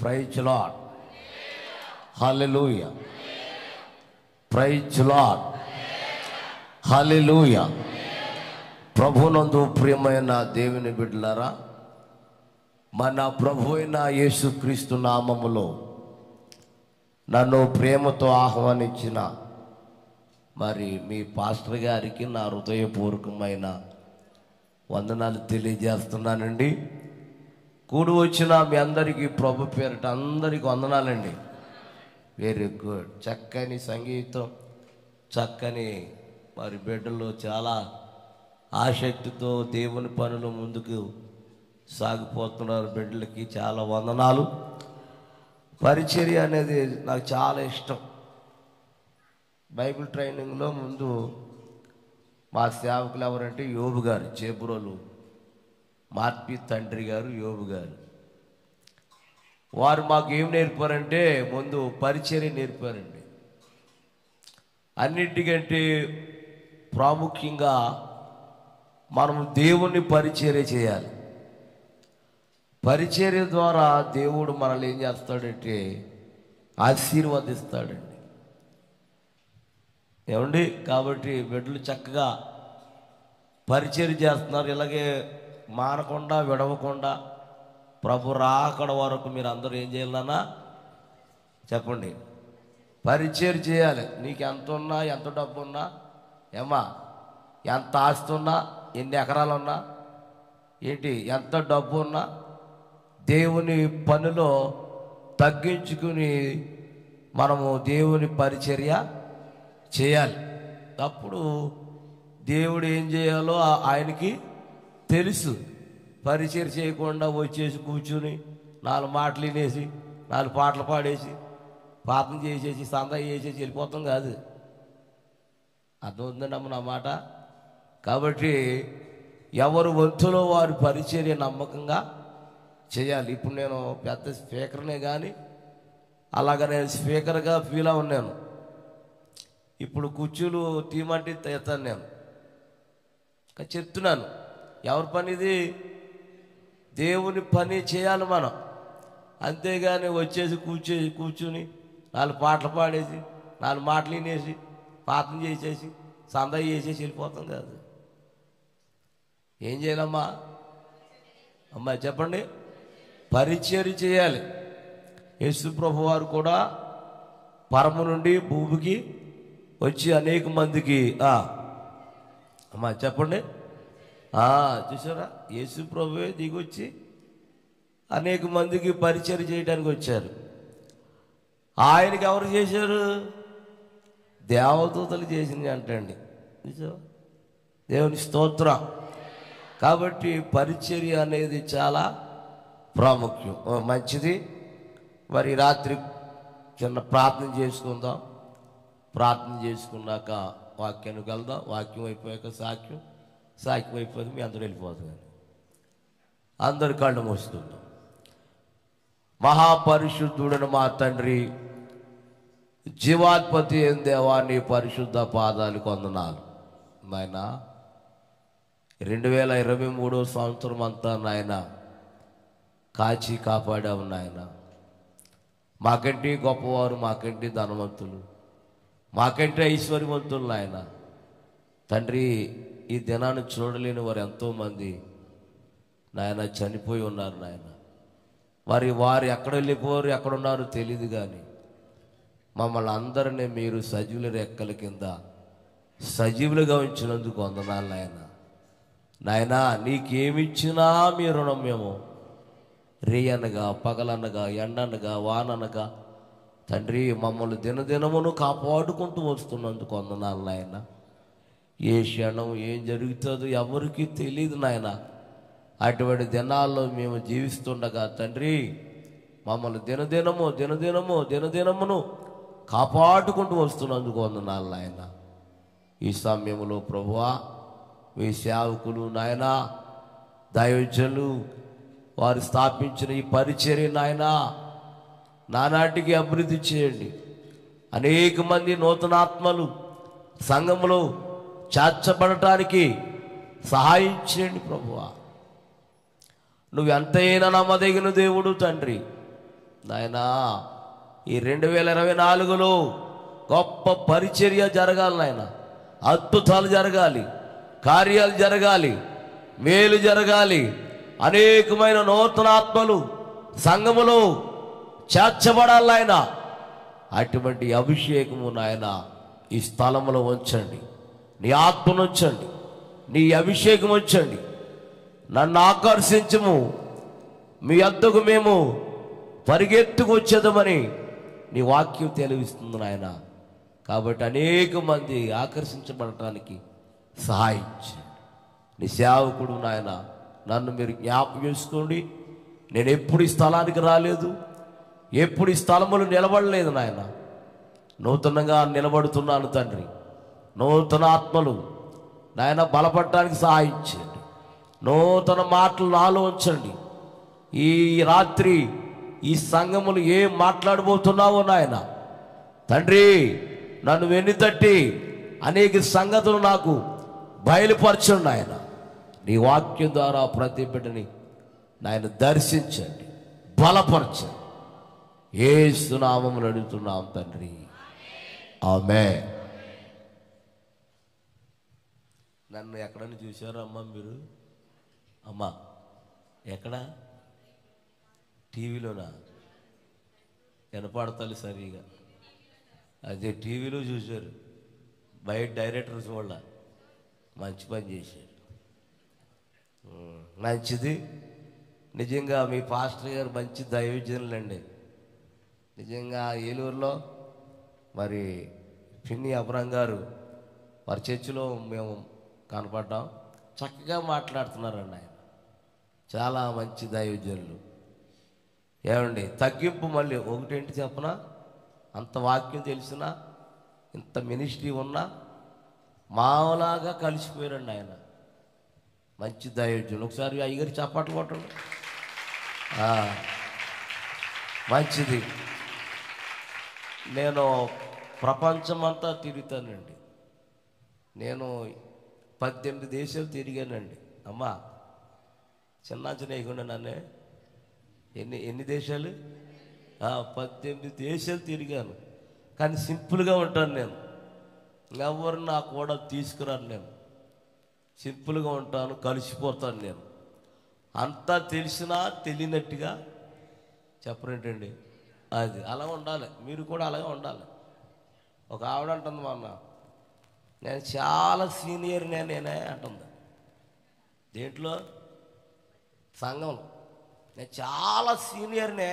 Praise lord, హల్లెలూయా, praise lord, హల్లెలూయా. ప్రభునందు ప్రియమైన దేవుని బిడ్డలారా, మన ప్రభు అయిన యేసుక్రీస్తు నామములో నన్ను ప్రేమతో ఆహ్వానించిన మరి మీ పాస్టర్ గారికి నా హృదయపూర్వకమైన వందనాలు తెలియజేస్తున్నానండి. కూడి వచ్చిన మీ అందరికీ ప్రభు పేరిట అందరికీ వందనాలండి. Very good. చక్కని సంగీతం, చక్కని మరి బిడ్డలు చాలా ఆసక్తితో దేవుని పనులు ముందుకు సాగిపోతున్నారు. బిడ్డలకి చాలా వందనాలు. పరిచర్య అనేది నాకు చాలా ఇష్టం. బైబిల్ ట్రైనింగ్లో ముందు మా సేవకులు ఎవరంటే యోబు గారు, చేపురోలు మార్పి తండ్రి గారు యోబు గారు. వారు మాకు ఏం నేర్పారంటే ముందు పరిచర్య నేర్పారండి. అన్నిటికంటే ప్రాముఖ్యంగా మనము దేవుణ్ణి పరిచర్య చేయాలి. పరిచర్య ద్వారా దేవుడు మనల్ని ఏం చేస్తాడంటే ఆశీర్వదిస్తాడండి. ఏమండి? కాబట్టి బిడ్డలు చక్కగా పరిచర్య చేస్తున్నారు. ఇలాగే మానకుండా విడవకుండా ప్రభు రాకడ వరకు మీరు అందరూ ఏం చేయాలన్నా చెప్పండి, పరిచర్య చేయాలి. నీకు ఎంత ఉన్నా, ఎంత డబ్బు ఉన్నా, ఏమా ఎంత ఆస్తి ఉన్నా, ఎన్ని ఎకరాలు ఉన్నా ఏంటి, ఎంత డబ్బు ఉన్నా దేవుని పనిలో తగ్గించుకుని మనము దేవుని పరిచర్య చేయాలి. అప్పుడు దేవుడు ఏం చేయాలో ఆయనకి తెలుసు. పరిచర్య చేయకుండా వచ్చేసి కూర్చుని 4 మాటలు వినేసి 4 పాటలు పాడేసి పాపం చేసేసి సందా చేసేసి వెళ్ళిపోతాం కాదు. అర్థమవుతుందండి అమ్మ నా మాట? కాబట్టి ఎవరు వంతులో వారు పరిచర్య నమ్మకంగా చేయాలి. ఇప్పుడు నేను పెద్ద స్పీకర్నే కానీ అలాగ నేను స్పీకర్గా ఫీల్ ఉన్నాను. ఇప్పుడు కుర్చీలు తీయమంటే తెస్తాను నేను. చెప్తున్నాను, ఎవరి పని ఇది? దేవుని పని చేయాలి మనం. అంతేగాని వచ్చేసి కూర్చుని 4 పాటలు పాడేసి 4 మాటలు వినేసి పాపం చేసేసి సందా చేసేసి వెళ్ళిపోతాం కాదు. ఏం చేయాలమ్మా? అమ్మా చెప్పండి. పరిచర్య చేయాలి. యేసు ప్రభు వారు కూడా పరము నుండి భూమికి వచ్చి అనేక మందికి అమ్మా చెప్పండి, చూసారా? యేసు ప్రభువే దిగొచ్చి అనేక మందికి పరిచర్య చేయడానికి వచ్చారు. ఆయనకి ఎవరు చేశారు? దేవదూతలు చేసింది అంటండి. చూసావా? దేవుని స్తోత్రం. కాబట్టి పరిచర్య అనేది చాలా ప్రాముఖ్యం. మంచిది. మరి రాత్రి చిన్న ప్రార్థన చేసుకుందాం. ప్రార్థన చేసుకున్నాక వాక్యానికి వెళ్దాం. వాక్యం అయిపోయాక సాక్ష్యం అయిపోతే మీ అందరూ వెళ్ళిపోతుంది. అందరు కళ్ళు మూసుకుందాం. మహాపరిశుద్ధుడని మా తండ్రి, జీవాధిపతి అయిన దేవా, నీ పరిశుద్ధ పాదాలకు వందనాలు నాయన. 2023 సంవత్సరం అంతా నాయన కాచి కాపాడావు నాయన. మాకంటే గొప్పవారు, మాకంటే ధనవంతులు, మాకంటే ఐశ్వర్యవంతులు నాయన. తండ్రి, ఈ దినాన్ని చూడలేని వారు ఎంతోమంది నాయన చనిపోయి ఉన్నారు నాయన. వారు ఎక్కడ వెళ్ళిపోరు, ఎక్కడున్నారో తెలియదు. కానీ మమ్మల్ని అందరినీ మీరు సజీవుల రెక్కల కింద సజీవులుగా ఉంచినందుకు వందనాలు నాయన. నాయన, నీకేమిచ్చినా మీ రుణం మేము రేయనగా పగలనగా ఎండనగా వాననగా తండ్రి మమ్మల్ని దినదినమును కాపాడుకుంటూ వస్తున్నందుకు వందనాలు నాయన. ఏ క్షణం ఏం జరుగుతుందో ఎవరికి తెలియదు నాయన. అటువంటి దినాల్లో మేము జీవిస్తుండగా తండ్రి మమ్మల్ని దినదినమును కాపాడుకుంటూ వస్తున్నందుకు వందనాలు నాయన. ఈ సమయంలో ప్రభువా, మీ సేవకులు నాయన, దైవజనులు వారు స్థాపించిన ఈ పరిచర్య నాయన నానాటికి అభివృద్ధి చేయండి. అనేక మంది నూతనాత్మలు సంఘములో చేర్చబడటానికి సహాయం చేయండి ప్రభువా. నువ్వు ఎంతైనా నమ్మదగిన దేవుడు తండ్రి. నాయనా ఈ 2024లో గొప్ప పరిచర్య జరగాలి నాయన. అద్భుతాలు జరగాలి, కార్యాలు జరగాలి, మేలు జరగాలి. అనేకమైన నూతన ఆత్మలు సంఘములో చేర్చబడాలి నాయన. అటువంటి అభిషేకము నాయన ఈ స్థలంలో ఉంచండి. నీ ఆత్మను ఉంచండి, నీ అభిషేకం ఉంచండి. నన్ను ఆకర్షించము, మీ వద్దకు మేము పరిగెత్తుకు వచ్చేదమని నీ వాక్యం తెలివిస్తుంది నాయన. కాబట్టి అనేక మంది ఆకర్షించబడటానికి సహాయం చేయండి. నీ సేవకుడు నాయన నన్ను మీరు జ్ఞాపకం చేసుకోండి. నేను ఎప్పుడు ఈ స్థలానికి రాలేదు, ఎప్పుడు ఈ స్థలములు నిలబడలేదు నాయన. నూతనంగా నిలబడుతున్నాను తండ్రి. నూతన ఆత్మలు నాయన బలపడటానికి సహాయం చేయండి. నూతన మాటలు నాలో ఉంచండి. ఈ రాత్రి ఈ సంఘములు ఏం మాట్లాడబోతున్నావో నాయన తండ్రి, నన్ను వెన్ను తట్టి అనేక సంగతులు నాకు బయలుపరచండి నాయన. నీ వాక్యం ద్వారా ప్రతి బిడ్డని నాయన దర్శించండి, బలపరచండి. యేసు నామములో అడుగుతున్నాం తండ్రి, ఆమేన్. నన్ను ఎక్కడని చూశారా అమ్మా మీరు? అమ్మా ఎక్కడ? టీవీలోనా? వినపడతాలి సరిగా. అదే టీవీలో చూశారు, బయట డైరెక్టర్స్ వల్ల మంచి పని చేశారు. మంచిది. నిజంగా మీ పాస్టర్ గారు మంచి దైవజనులండి. నిజంగా ఏలూరులో మరి పిన్ని అబ్రాం గారు వారి చర్చిలో మేము కనపడ్డాం. చక్కగా మాట్లాడుతున్నారండి ఆయన. చాలా మంచి దైవజనులు. ఏమండి తగ్గింపు మళ్ళీ ఒకటేంటి చెప్పనా, అంత వాక్యం తెలిసినా ఇంత మినిస్ట్రీ ఉన్నా మాలాగా కలిసిపోయారండి ఆయన. మంచి దైవజనులు. ఒకసారి అయ్యగారు చప్పట్లు కొట్టండి. మంచిది. నేను ప్రపంచమంతా తిరుగుతానండి. నేను 18 దేశాలు తిరిగానండి. అమ్మా చిన్నాచనేయకుండా నన్నే ఎన్ని దేశాలు? 18 దేశాలు తిరిగాను. కానీ సింపుల్గా ఉంటాను నేను. ఎవరు నా కూడా తీసుకురాను. నేను సింపుల్గా ఉంటాను, కలిసిపోతాను. నేను అంతా తెలిసినా తెలియనట్టుగా చెప్పరేంటండి. అది అలా ఉండాలి. మీరు కూడా అలాగే ఉండాలి. ఒక ఆవిడ అంటుంది మొన్న, నేను చాలా సీనియర్ నేనే అంటుంది. దేంట్లో? సంఘంలో. నేను చాలా సీనియర్నే,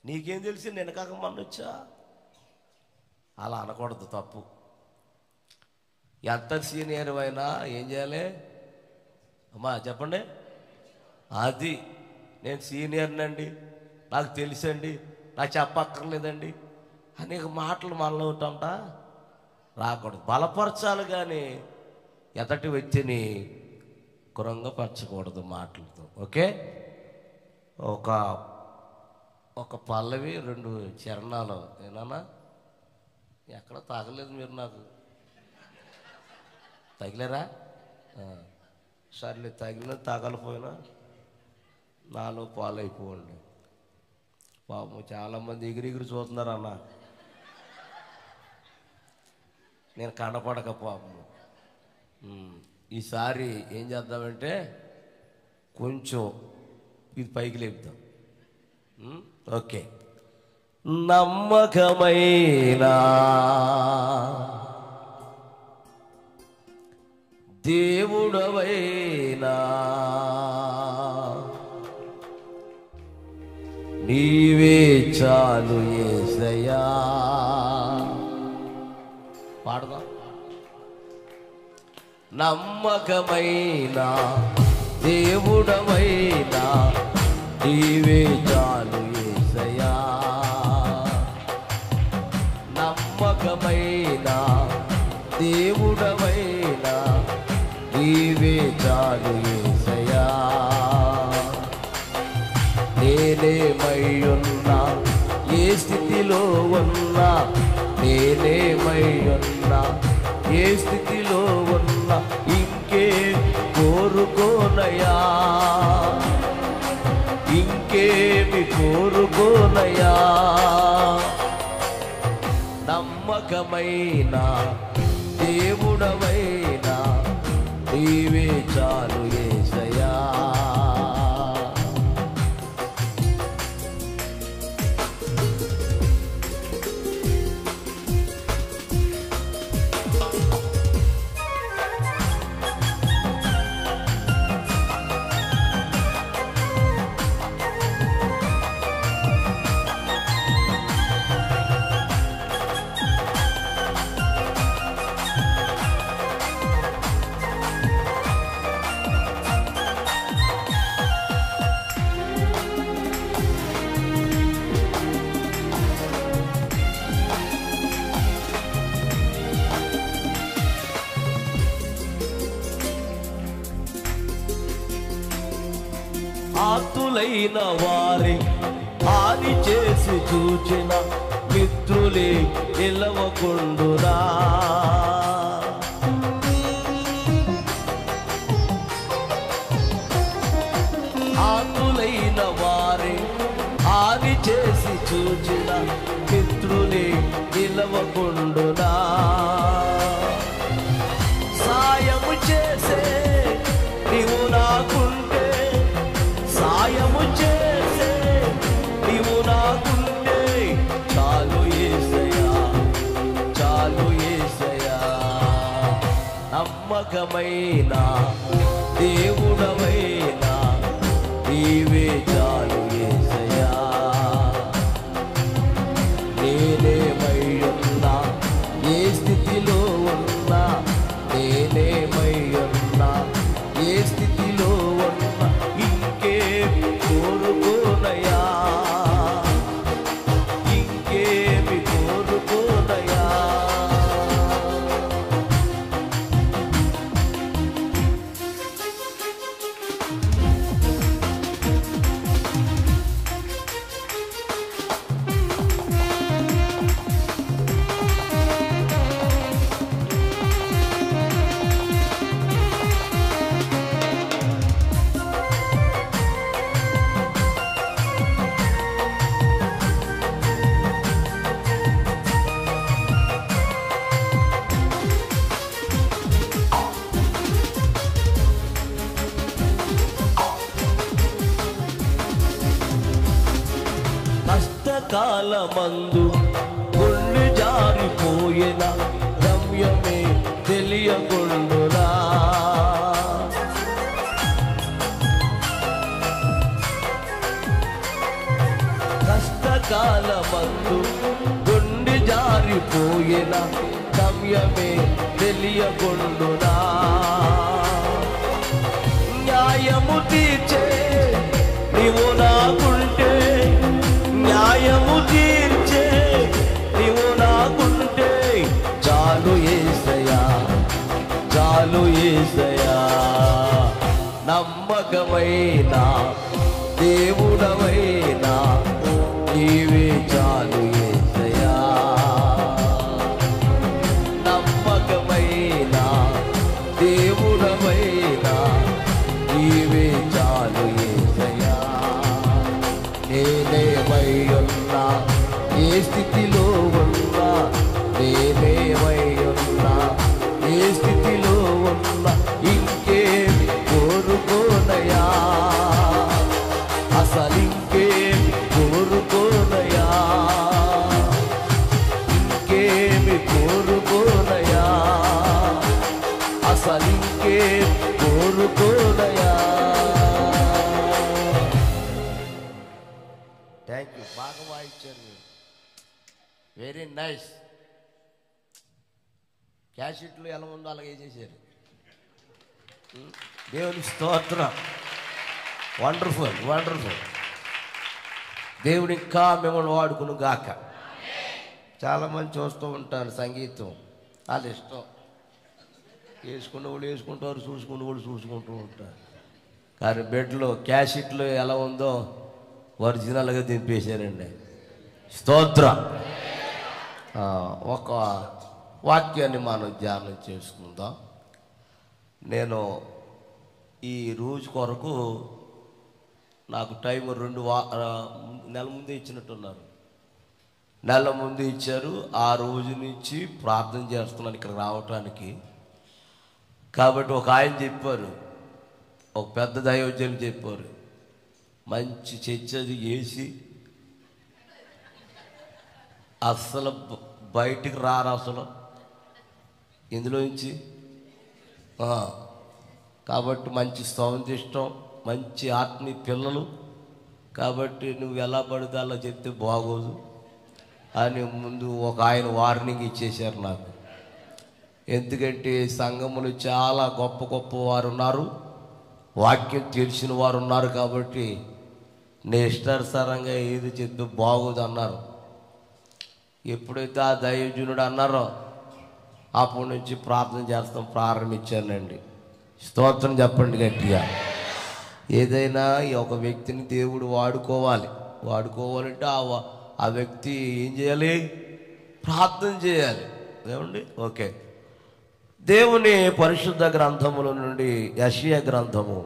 నీకేం తెలిసి నేను కాక మొన్న వచ్చా. అలా అనకూడదు, తప్పు. ఎంత సీనియర్ అయినా ఏం చేయాలి అమ్మా చెప్పండి. అది నేను సీనియర్నండి, నాకు తెలుసండి, నాకు చెప్పక్కర్లేదండి అనేక మాటలు మనలో ఉంటాంట రాకూడదు. బలపరచాలి కానీ ఎదటి వ్యక్తిని కురంగపరచకూడదు మాటలతో. ఓకే? ఒక పల్లవి 2 చరణాలు ఏనా? ఎక్కడ తాగలేదు మీరు, నాకు తగిలేరా? సర్లే, తగిలిన తాగలిపోయినా నాలో పాలైపోండి. పాపం చాలామంది ఎగిరి చూస్తున్నారు అన్న, నేను కనపడక పాపం. ఈసారి ఏం చేద్దామంటే కొంచెం ఇది పైకి లేపుతాం. ఓకే. నమ్మకమైన దేవుడవైనా నీవే చాలు యేసయ్యా. పాడదాం. నమ్మకమైన దేవుడవైనా నీవే చాలు యేసయ్యా. నమ్మకమైన దేవుడవైనా నీవే చాలు యేసయ్యా. నేనేమయ్యున్నా, ఏ స్థితిలో ఉన్నా, నేనేమయ్యున్నా, ఏ స్థితిలో ఉన్నా, ఇంకే కోరుకోనయా, ఇంకేమి కోరుకో కోరుకోనయ్యా. నమ్మకమైన దేవుడవైనా నీవే చాలు యేసయ్యా. ఆతులైన వారి హాని చేసి చూచిన మిత్రులే నిలవకుండురా. ఆతులైన వారి హాని చేసి చూచిన మిత్రులే నిలవకుండురా. సాయము చేసే నీవు నాకుంటే, సాయము చేసే నీవు నాకుంటే చాలు యేసయ్యా, చాలు యేసయ్యా. నమ్మకమైన దేవుడవైనా నీవే చాలు యేసయ్యా. నేనేమై ఉన్నా, ఏ స్థితిలో ఉన్నా, నేనేమై ఉన్నా, ఏ స్థితిలో ఉన్నా ఇంకేమి కోరుకోనయ్యా, ఇంకేమి కోరుకోనయ్యా. కష్టకాలమందు గుండె జారిపోయిన గమ్యమే తెలియకుండురా. కష్టకాలమందు గుండె జారిపోయిన గమ్యమే తెలియకుండురా. న్యాయము తీర్చే నీవు నాకుంటే, న్యాయము తీర్చే నీవు నాకుంటే చాలు యేసయ్యా, చాలు యేసయ్యా. నమ్మకమైన దేవుడవైనా నీవే చాలు యేసయ్యా. నమ్మకమైన దేవుడవైనా నీవే చాలు యేసయ్యా. నేనేమై ఉన్నా, ఏ స్థితిలో ఉన్నా, నేనేమై ఉన్నా, ఏ స్థితిలో ఉన్నా ఇంకేమి కోరుకోనయ్యా, అసలు ఇంకేమి కోరుకోనయ్యా, ఇంకేమి కోరుకోనయ్యా, అసలు ఇంకేమి కోరుకోనయ్యా. థ్యాంక్ యూ, బాగా వాయించారు మీరు, వెరీ నైస్. క్యాసెట్లు ఎలా ఉందో అలాగే చేశారు. దేవుని స్తోత్రం. Wonderful, wonderful. దేవుడు ఇంకా మిమ్మల్ని వాడుకును గాక. చాలామంది చూస్తూ ఉంటారు సంగీతం, వాళ్ళ ఇష్టం, వేసుకున్న వాళ్ళు వేసుకుంటారు, చూసుకున్న వాళ్ళు చూసుకుంటూ ఉంటారు. కానీ బెడ్లో క్యాసెట్లు ఎలా ఉందో ఒరిజినల్గా దింపేశారండి. స్తోత్రం. ఒక వాక్యాన్ని మనం ధ్యానం చేసుకుందాం. నేను ఈ రోజు కొరకు నాకు టైం నెల ముందే ఇచ్చినట్టున్నారు. నెల ముందు ఇచ్చారు. ఆ రోజు నుంచి ప్రార్థన చేస్తున్నాను ఇక్కడ రావటానికి. కాబట్టి ఒక ఆయన చెప్పారు, ఒక పెద్ద దైవజనులు చెప్పారు, మంచి చర్చ అది వేసి అస్సలు బయటికి రారు అసలు ఇందులోంచి. కాబట్టి మంచి సౌండ్ ఇష్టం, మంచి ఆత్మీయ పిల్లలు, కాబట్టి నువ్వు ఎలా పడితే అలా చెప్తే బాగోదు అని ముందు ఒక ఆయన వార్నింగ్ ఇచ్చేశారు నాకు. ఎందుకంటే సంఘములు చాలా గొప్ప గొప్ప వారు ఉన్నారు, వాక్యం తెలిసిన వారు ఉన్నారు, కాబట్టి నీ ఇష్టానుసారంగా ఏది చెప్తే బాగోదు అన్నారు. ఎప్పుడైతే ఆ దైవజనుడు అన్నారో అప్పటి నుంచి ప్రార్థన చేస్తాం ప్రారంభించానండి. స్తోత్రం చెప్పండి గట్టిగా. ఏదైనా ఒక వ్యక్తిని దేవుడు వాడుకోవాలంటే ఆ వ్యక్తి ఏం చేయాలి? ప్రార్థన చేయాలి. ఏమండి? ఓకే. దేవుని పరిశుద్ధ గ్రంథముల నుండి యెషయా గ్రంథము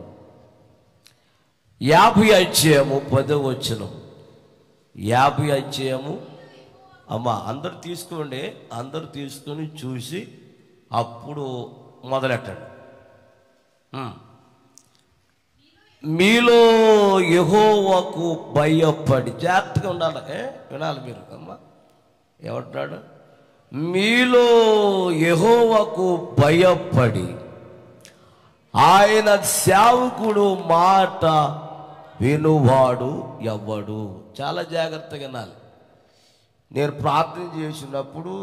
50 అధ్యాయము 10వ వచనం. 50 అధ్యాయము. అమ్మా అందరు తీసుకోండి, అందరు తీసుకొని చూసి అప్పుడు మొదలెట్టండి. మీలో యెహోవాకు భయపడి, జాగ్రత్తగా ఉండాలి, వినాలి మీరు. అమ్మా ఏమంటున్నాడు? మీలో యెహోవాకు భయపడి ఆయన సేవకుడు మాట వినువాడు ఎవ్వడు. చాలా జాగ్రత్తగా వినాలి. నేను ప్రార్థన చేసినప్పుడు,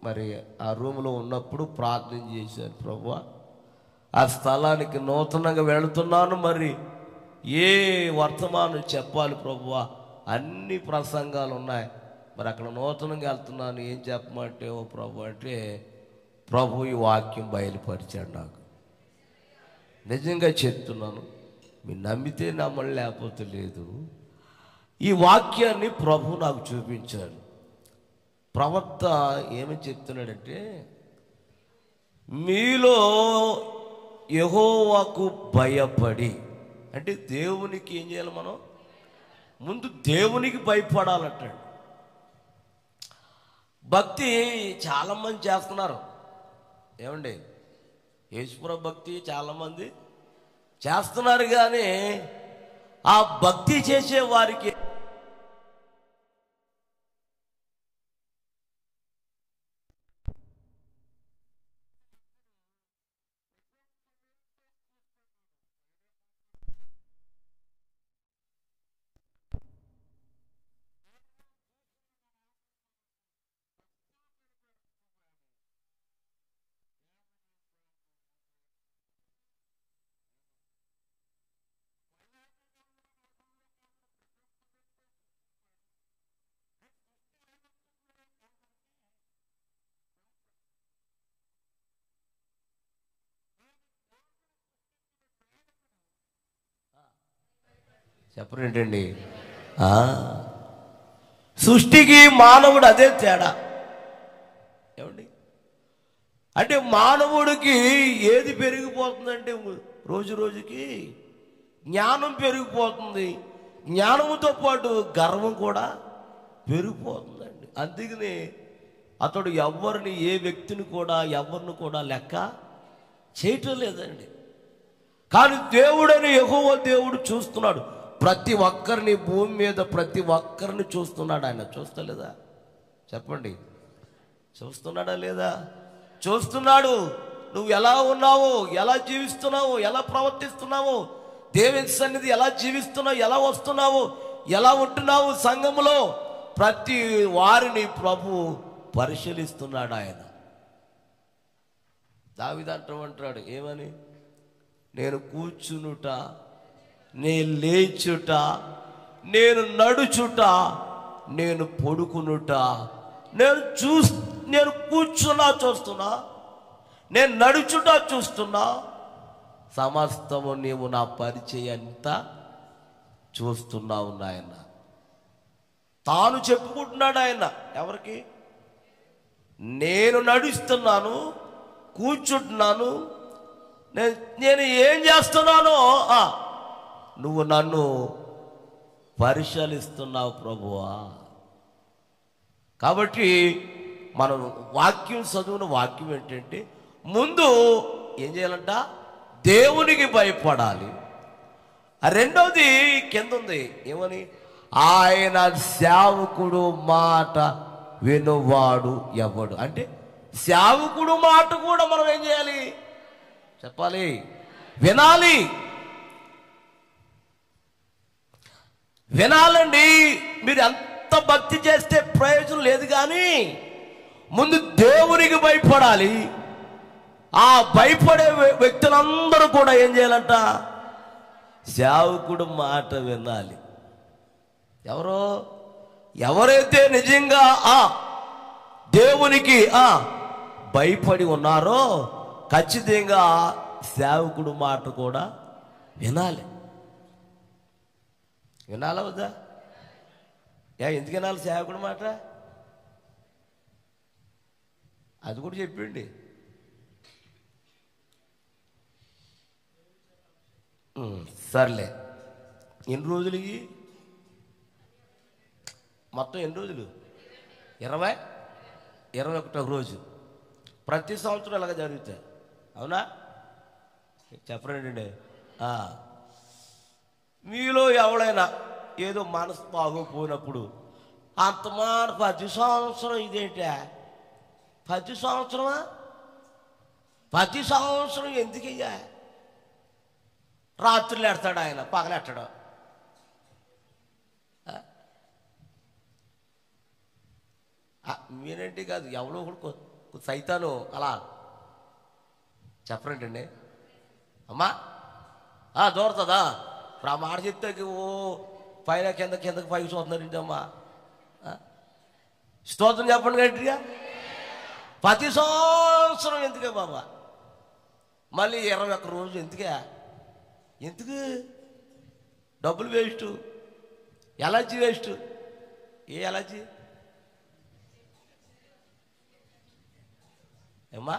మరి ఆ రూమ్లో ఉన్నప్పుడు ప్రార్థన చేశాను, ప్రభువా ఆ స్థలానికి నూతనంగా వెళుతున్నాను, మరి ఏ వర్తమానం చెప్పాలి ప్రభువా, అన్ని ప్రసంగాలు ఉన్నాయి, మరి అక్కడ నూతనంగా వెళ్తున్నాను, ఏం చెప్పమంటే ఓ ప్రభు అంటే ప్రభు ఈ వాక్యం బయలుపరిచాడు నాకు. నిజంగా చెప్తున్నాను, మీరు నమ్మితే నమ్మని, లేకపోతే లేదు. ఈ వాక్యాన్ని ప్రభు నాకు చూపించాడు. ప్రవక్త ఏమని చెప్తున్నాడంటే, మీలో యెహోవాకు భయపడి, అంటే దేవునికి ఏం చేయాలి? మనం ముందు దేవునికి భయపడాలంటాడు. భక్తి చాలామంది చేస్తున్నారు. ఏమండి? యేసుప్రభు భక్తి చాలామంది చేస్తున్నారు, కానీ ఆ భక్తి చేసే వారికి చెప్పరేంటండి? సృష్టికి మానవుడు అదే తేడా. ఏమండి? అంటే మానవుడికి ఏది పెరిగిపోతుందంటే రోజు రోజుకి జ్ఞానం పెరిగిపోతుంది, జ్ఞానంతో పాటు గర్వం కూడా పెరిగిపోతుందండి. అందుకని అతడు ఎవరిని, ఏ వ్యక్తిని కూడా, ఎవరిని కూడా లెక్క చేయటం లేదండి. కానీ దేవుడని యెహోవా దేవుడు చూస్తున్నాడు. ప్రతి ఒక్కరిని, భూమి మీద ప్రతి ఒక్కరిని చూస్తున్నాడు ఆయన. చూస్తలేదా? చెప్పండి, చూస్తున్నాడా లేదా? చూస్తున్నాడు. నువ్వు ఎలా ఉన్నావు, ఎలా జీవిస్తున్నావు, ఎలా ప్రవర్తిస్తున్నావు, దేవుని సన్నిధి ఎలా జీవిస్తున్నావు, ఎలా వస్తున్నావు, ఎలా ఉంటున్నావు సంఘములో, ప్రతి వారిని ప్రభు పరిశీలిస్తున్నాడు ఆయన. దావీదు అంటాడు ఏమని? నేను కూర్చునుట, నేను లేచుట, నేను నడుచుట, నేను పడుకునుట, నేను కూర్చున్నా చూస్తున్నా, నేను నడుచుట చూస్తున్నా, సమస్తము నీవు నా పరిచయంతా చూస్తున్నావు నాయన. తాను చెప్పుకుంటున్నాడు ఆయన. ఎవరికి? నేను నడుస్తున్నాను, కూర్చుంటున్నాను, నేను ఏం చేస్తున్నానో నువ్వు నన్ను పరిశీలిస్తున్నావు ప్రభువా. కాబట్టి మనం వాక్యం చదువున వాక్యం ఏంటంటే ముందు ఏం చేయాలంట? దేవునికి భయపడాలి. రెండవది కింద ఉంది ఏమని? ఆయన సేవకుడు మాట వినువాడు ఎవడు. అంటే సేవకుడు మాట కూడా మనం ఏం చేయాలి? చెప్పాలి, వినాలి. వినాలండి. మీరు ఎంత భక్తి చేస్తే ప్రయోజనం లేదు, కానీ ముందు దేవునికి భయపడాలి. ఆ భయపడే వ్యక్తులందరూ కూడా ఏం చేయాలంట? సేవకుడు మాట వినాలి. ఎవరైతే నిజంగా దేవునికి భయపడి ఉన్నారో ఖచ్చితంగా సేవకుడు మాట కూడా వినాలి. వినాలా వద్దా? ఎందుకు వినాలి సేవకుడు మాట? అది కూడా చెప్పండి. సర్లే, ఎన్ని రోజులు ఇవి? మొత్తం ఎన్ని రోజులు? 21వ రోజు. ప్రతి సంవత్సరం ఇలాగ జరుగుతాయి, అవునా? చెప్పరండి. మీలో ఎవడైనా ఏదో మనసు బాగోపోయినప్పుడు అంతమాన 10 సంవత్సరం ఇదేంటా? 10 సంవత్సరమా? 10 సంవత్సరం ఎందుకయ్యా? రాత్రులు ఎడతాడు ఆయన, పగలెట్టడు. మీరేంటి కాదు, ఎవడో ఒకడు సైతాను అలా చెప్పరేంటండి. అమ్మా దూరుతుందా? ఇప్పుడు ఆ మాట చెప్తే పైన కిందకి పైకి చూస్తున్నారండి. అమ్మా స్తోత్రం చెప్పండి గట్టిగా. 10 సంవత్సరం ఎందుకే బాబా? మళ్ళీ 21 రోజు ఎందుకే? ఎందుకు? డబ్బులు వేస్ట్, ఎలర్జీ వేస్ట్. ఏ ఎలర్జీ? ఏమ్మా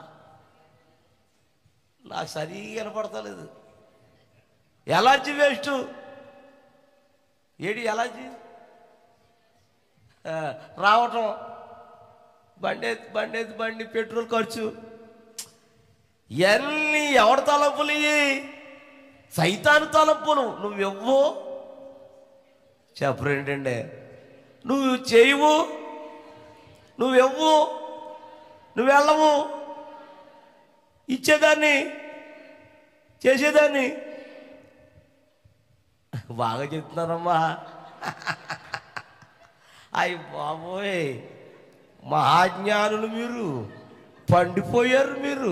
నాకు సరిగా వినపడతలేదు. Allergy waste. ఏడి ఎలర్జీ? రావటం, బండి పెట్రోల్ ఖర్చు, ఇవన్నీ ఎవరి తలంపులు? సైతాను తలంపులు. నువ్వెవ్వు చెప్పరేంటండి? నువ్వు చేయవు, నువ్వెవ్వు, నువ్వు వెళ్ళవు, ఇచ్చేదాన్ని చేసేదాన్ని. బాగా చెప్తున్నారమ్మా. అయ్యి బాబోయ్, మహాజ్ఞానులు మీరు, పండిపోయారు మీరు.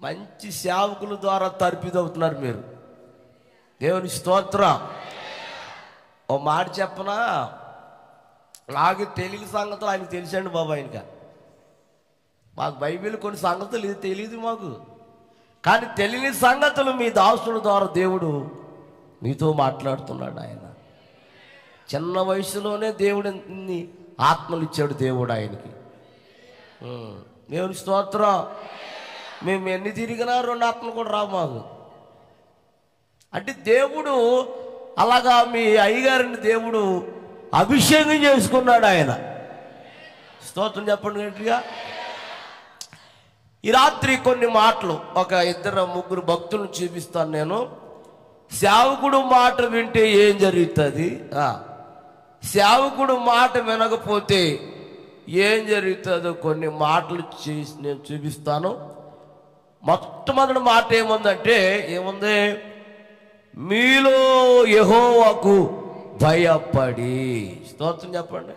మంచి సేవకుల ద్వారా తర్పిదవుతున్నారు మీరు. దేవుని స్తోత్రం. ఓ మాట చెప్పనా? నాకు తెలియని సంగతులు ఆయనకు తెలిసండి బాబా. ఆయనక మాకు బైబిల్ కొన్ని సంగతులు తెలియదు మాకు, కానీ తెలియని సంగతులు మీ దాసుల ద్వారా దేవుడు మీతో మాట్లాడుతున్నాడు. ఆయన చిన్న వయసులోనే దేవుడు ఆత్మలు ఇచ్చాడు దేవుడు ఆయనకి. దేవుని స్తోత్రం. మేము ఎన్ని తిరిగినా 2 ఆత్మలు కూడా రావు మాకు. అంటే దేవుడు అలాగా మీ అయ్యగారిని దేవుడు అభిషేకం చేసుకున్నాడు ఆయన. స్తోత్రం చెప్పండి గట్టిగా. ఈ రాత్రి కొన్ని మాటలు, ఒక 2-3 భక్తులను చూపిస్తాను నేను. సేవకుడు మాట వింటే ఏం జరుగుతుంది, సేవకుడు మాట వినకపోతే ఏం జరుగుతుందో కొన్ని మాటలు నేను చూపిస్తాను. మొట్టమొదటి మాట ఏముందంటే, ఏముంది? మీలో యెహోవాకు భయపడి. స్తోత్రం చెప్పండి.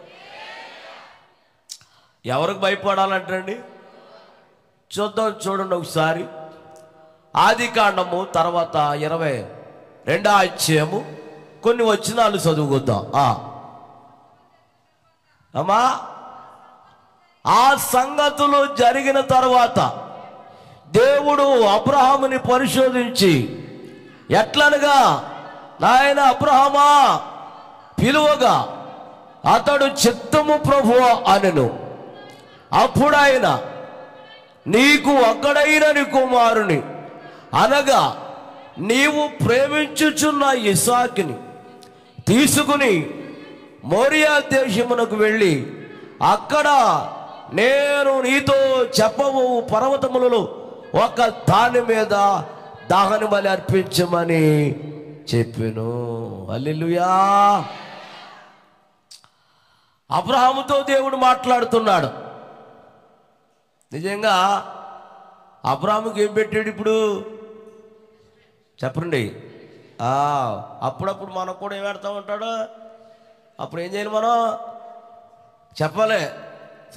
ఎవరికి భయపడాలంటండి? చూడండి ఒకసారి. ఆదికాండము తర్వాత 22వ అధ్యాయము కొన్ని వచనాలు చదువుకుందాం. అమ్మా, ఆ సంగతులు జరిగిన తర్వాత దేవుడు అబ్రహాముని పరిశోధించి ఎట్లనగా, నాయన అబ్రహామా పిలువగా అతడు చిత్తము ప్రభువా అనెను. అప్పుడు ఆయన, నీకు ఒక్కడైన నీ కుమారుని అనగా నీవు ప్రేమించుచున్న ఇస్సాకుని తీసుకుని మోరియా దేశమునకు వెళ్ళి అక్కడ నేను నీతో చెప్పబో పర్వతములలో ఒక దాని మీద దహన బలి అర్పించమని చెప్పెను. హల్లెలూయా. అబ్రహాముతో దేవుడు మాట్లాడుతున్నాడు. నిజంగా అబ్రహాముకి ఏం పెట్టాడు ఇప్పుడు చెప్పండి? అప్పుడప్పుడు మనకు కూడా ఏం పెడతా ఉంటాడు? అప్పుడు ఏం చేయాలి మనం? చెప్పలే,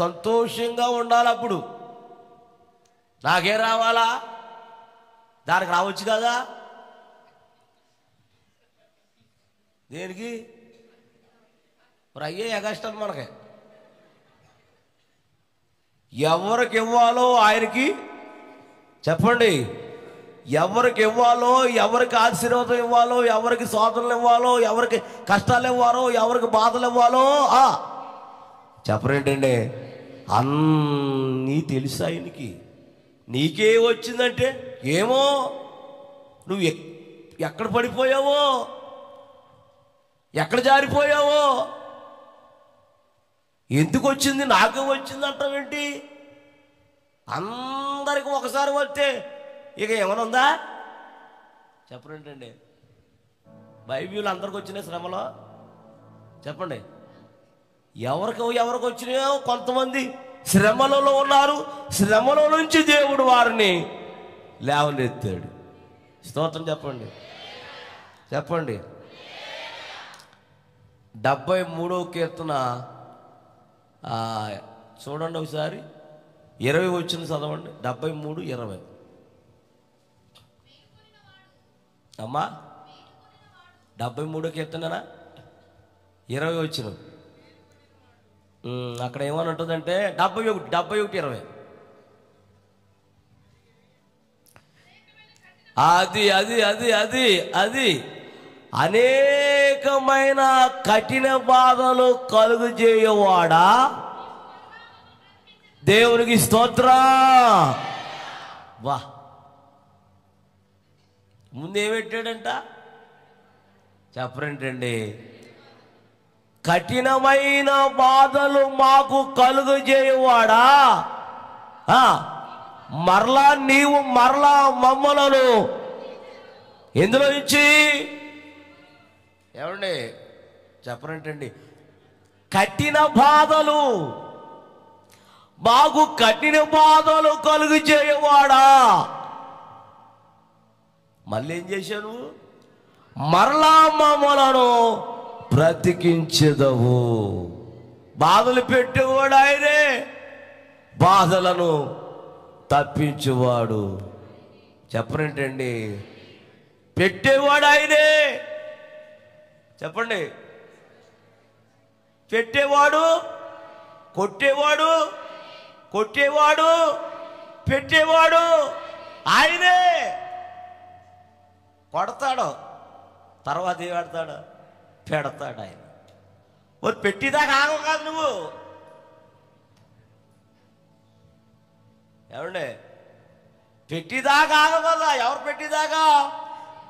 సంతోషంగా ఉండాలి. అప్పుడు నాకేం రావాలా, దానికి రావచ్చు కదా. దేనికి మరి అయ్యే ఎగస్టాలు మనకి. ఎవరికి ఇవ్వాలో ఆయనకి చెప్పండి. ఎవరికి ఇవ్వాలో, ఎవరికి ఆశీర్వాదం ఇవ్వాలో, ఎవరికి శోధనలు ఇవ్వాలో, ఎవరికి కష్టాలు ఇవ్వాలో, ఎవరికి బాధలు ఇవ్వాలో చెప్పరేంటండి? అన్నీ తెలుసు ఆయనకి. నీకే వచ్చిందంటే ఏమో, నువ్వు ఎక్కడ పడిపోయావో, ఎక్కడ జారిపోయావో, ఎందుకు వచ్చింది నాకే వచ్చింది అంటావేంటి? అందరికి ఒకసారి వస్తే ఇక ఏమైనా ఉందా చెప్పరేంటండి? బైబిల్ అందరికి వచ్చిన శ్రమలో చెప్పండి. ఎవరికి వచ్చినాయో కొంతమంది శ్రమలలో ఉన్నారు. శ్రమలో నుంచి దేవుడు వారిని లేవనెత్తాడు. స్తోత్రం చెప్పండి. చెప్పండి. 73వ కీర్తన చూడండి ఒకసారి. 20 వచ్చిన చదవండి. 73:20. అమ్మా 73వ కీర్తననా 20 వచ్చిన అక్కడ ఏమని ఉంటుందంటే 71:20. అది అనేకమైన కఠిన బాధలు కలుగు చేయవాడా దేవునికి స్తోత్రం. వా ముందేమెట్టాడంట చెప్పరేంటండి? కఠినమైన బాధలు మాకు కలుగు చేయవాడా, మరలా నీవు మరలా మమ్మలను ఎందులో ఇచ్చి ఏమండి చెప్పరేంటండి? కఠిన బాధలు మాకు కఠిన బాధలు కలుగు చేయవాడా. మళ్ళీ ఏం చేశాను? మరలా మమ్మలను బ్రతికించెదవు. బాధలు పెట్టేవాడు ఆయనే, బాధలను తప్పించేవాడు చెప్పరేంటండి? పెట్టేవాడు ఆయనే చెప్పండి. పెట్టేవాడు, కొట్టేవాడు, పెట్టేవాడు ఆయనే. కొడతాడు, తర్వాత ఏం పెడతాడు? పెడతాడు ఆయన. మరి పెట్టిదాకా ఆగవు కాదు నువ్వు. ఏమండి పెట్టిదాకా ఆగవు కదా. ఎవరు పెట్టిదాకా?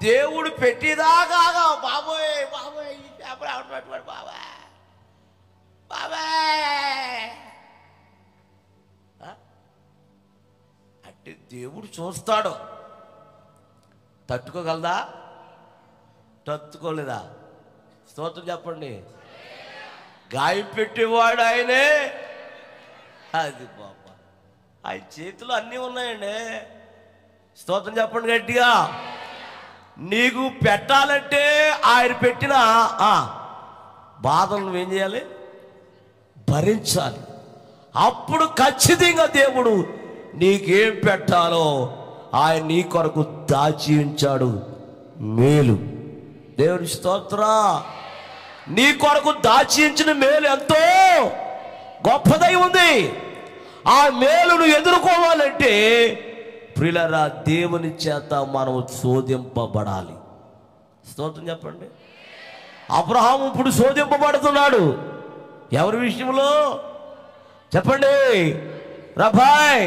దేవుడు పెట్టిదాకా ఆగా. బాబోయ్ ఈ పేపర్ ఎవరు పెట్టుకోడు బాబాయ్ అంటే దేవుడు చూస్తాడు. తట్టుకోగలదా? తట్టుకోలేదా? స్తోత్రం చెప్పండి. గాయం పెట్టేవాడు ఆయనే. అది బాబా, ఆయన చేతిలో అన్నీ ఉన్నాయండి. స్తోత్రం చెప్పండి గట్టిగా. నీకు పెట్టాలంటే ఆయన పెట్టిన బాధలు నువ్వేం చేయాలి? భరించాలి. అప్పుడు ఖచ్చితంగా దేవుడు నీకేం పెట్టాలో ఆయన నీ కొరకు దాచి ఉంచాడు మేలు. దేవుని స్తోత్రం. నీ కొరకు దాచి ఉంచిన మేలు ఎంతో గొప్పదై ఉంది. ఆ మేలును ఎదుర్కోవాలంటే ప్రియులారా దేవుని చేత మనం శోధింపబడాలి. స్తోత్రం చెప్పండి. అబ్రహాము ఇప్పుడు శోధింపబడుతున్నాడు. ఎవరి విషయంలో చెప్పండి? రబాయ్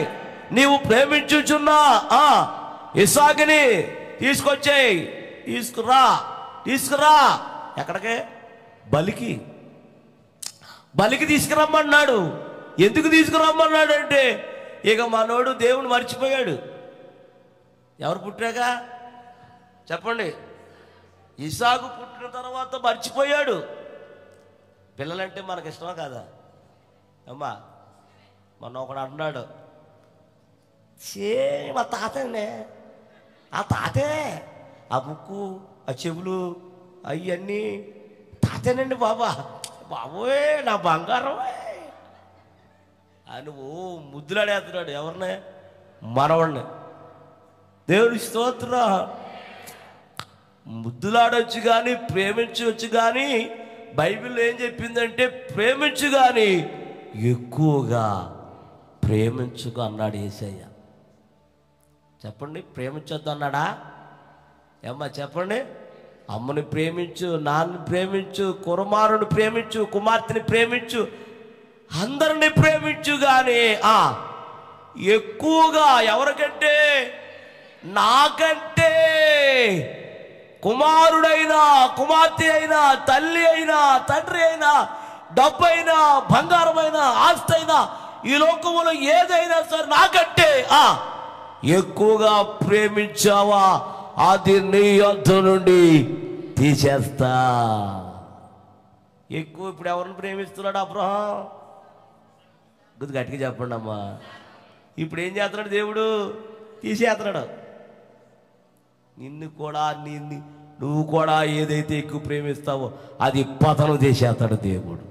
నీవు ప్రేమించుచున్నా ఇస్సాకుని తీసుకొచ్చేయి, తీసుకురా. ఎక్కడికే? బలికి తీసుకురమ్మన్నాడు. ఎందుకు తీసుకురమ్మన్నాడు అంటే ఇక మనోడు దేవుని మర్చిపోయాడు. ఎవరు పుట్టాక చెప్పండి, ఇసాకు పుట్టిన తర్వాత మర్చిపోయాడు. పిల్లలంటే మనకి ఇష్టమా కాదా అమ్మా? మొన్న ఒకడు అన్నాడు, మా తాతండి, ఆ తాతే, ఆ ముక్కు, ఆ చెవులు, అవన్నీ తాతేనండి బాబోయ్ నా బంగారం అని ముద్దులాడేస్తున్నాడు. ఎవరినే? మనవాడిని. దేవుడి స్తోత్రం. ముద్దులాడొచ్చు కానీ ప్రేమించవచ్చు కానీ బైబిల్లో ఏం చెప్పిందంటే ప్రేమించు కానీ ఎక్కువగా ప్రేమించుకు అన్నాడు యేసయ్య. చెప్పండి, ప్రేమించొద్దు అన్నాడా? ఏమ్మా చెప్పండి. అమ్మని ప్రేమించు, నాన్నని ప్రేమించు, కుమారుని ప్రేమించు, కుమార్తెని ప్రేమించు, అందరిని ప్రేమించు కానీ ఎక్కువగా ఎవరికంటే? నాకంటే కుమారుడైనా, కుమార్తె అయినా, తల్లి అయినా, తండ్రి అయినా, డబ్బైనా, బంగారమైనా, ఆస్తి అయినా, ఈ లోకములో ఏదైనా సరే నాకంటే ఎక్కువగా ప్రేమించావా అది నీ యొద్ద నుండి తీసేస్తా. ఎక్కువ ఇప్పుడు ఎవరిని ప్రేమిస్తున్నాడు అబ్రహాం? గట్టిగా చెప్పండి అమ్మా. ఇప్పుడు ఏం చేస్తున్నాడు దేవుడు? తీసేస్తున్నాడు. నువ్వు కూడా ఏదైతే ఎక్కువ ప్రేమిస్తావో అది పతనం చేసేస్తాడు దేవుడు.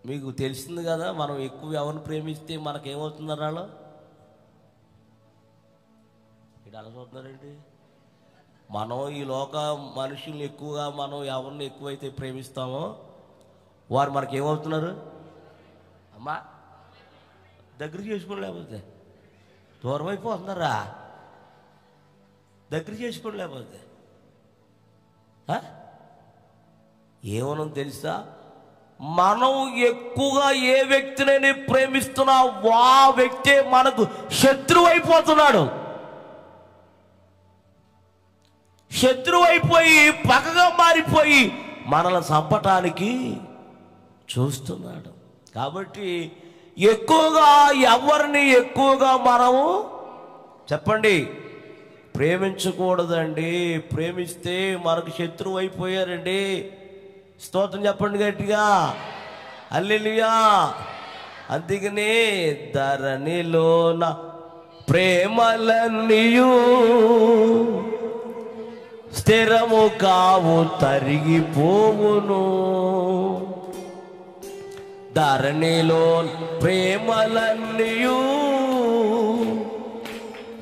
మీకు తెలిసింది కదా, మనం ఎక్కువ ఎవరిని ప్రేమిస్తే మనకేమవుతుందన్న వాళ్ళు ఇక్కడ అలా చూస్తున్నారండి. మనం ఈ లోక మనుషుల్ని ఎక్కువగా మనం ఎవరిని ఎక్కువైతే ప్రేమిస్తామో వారు మనకేమవుతున్నారు అమ్మా? దగ్గర చేసుకోండి, లేకపోతే దూరం అయిపోతున్నారా? దగ్గర చేసుకోండి, లేకపోతే ఏమన్నా తెలుసా? మనం ఎక్కువగా ఏ వ్యక్తినైనా ప్రేమిస్తున్నా ఆ వ్యక్తే మనకు శత్రువు అయిపోతున్నాడు. శత్రువు అయిపోయి పక్కగా మారిపోయి మనల్ని చంపటానికి చూస్తున్నాడు. కాబట్టి ఎక్కువగా ఎవరిని ఎక్కువగా మనము చెప్పండి ప్రేమించకూడదండి. ప్రేమిస్తే మనకు శత్రువు అయిపోయారండి. స్తోత్రం చెప్పండి గట్టిగా, హల్లెలూయా. అందుకనే ధరణిలోన ప్రేమలన్నీయు స్థిరము కావు, తరిగిపోవును. ధరణిలో ప్రేమలన్నీయు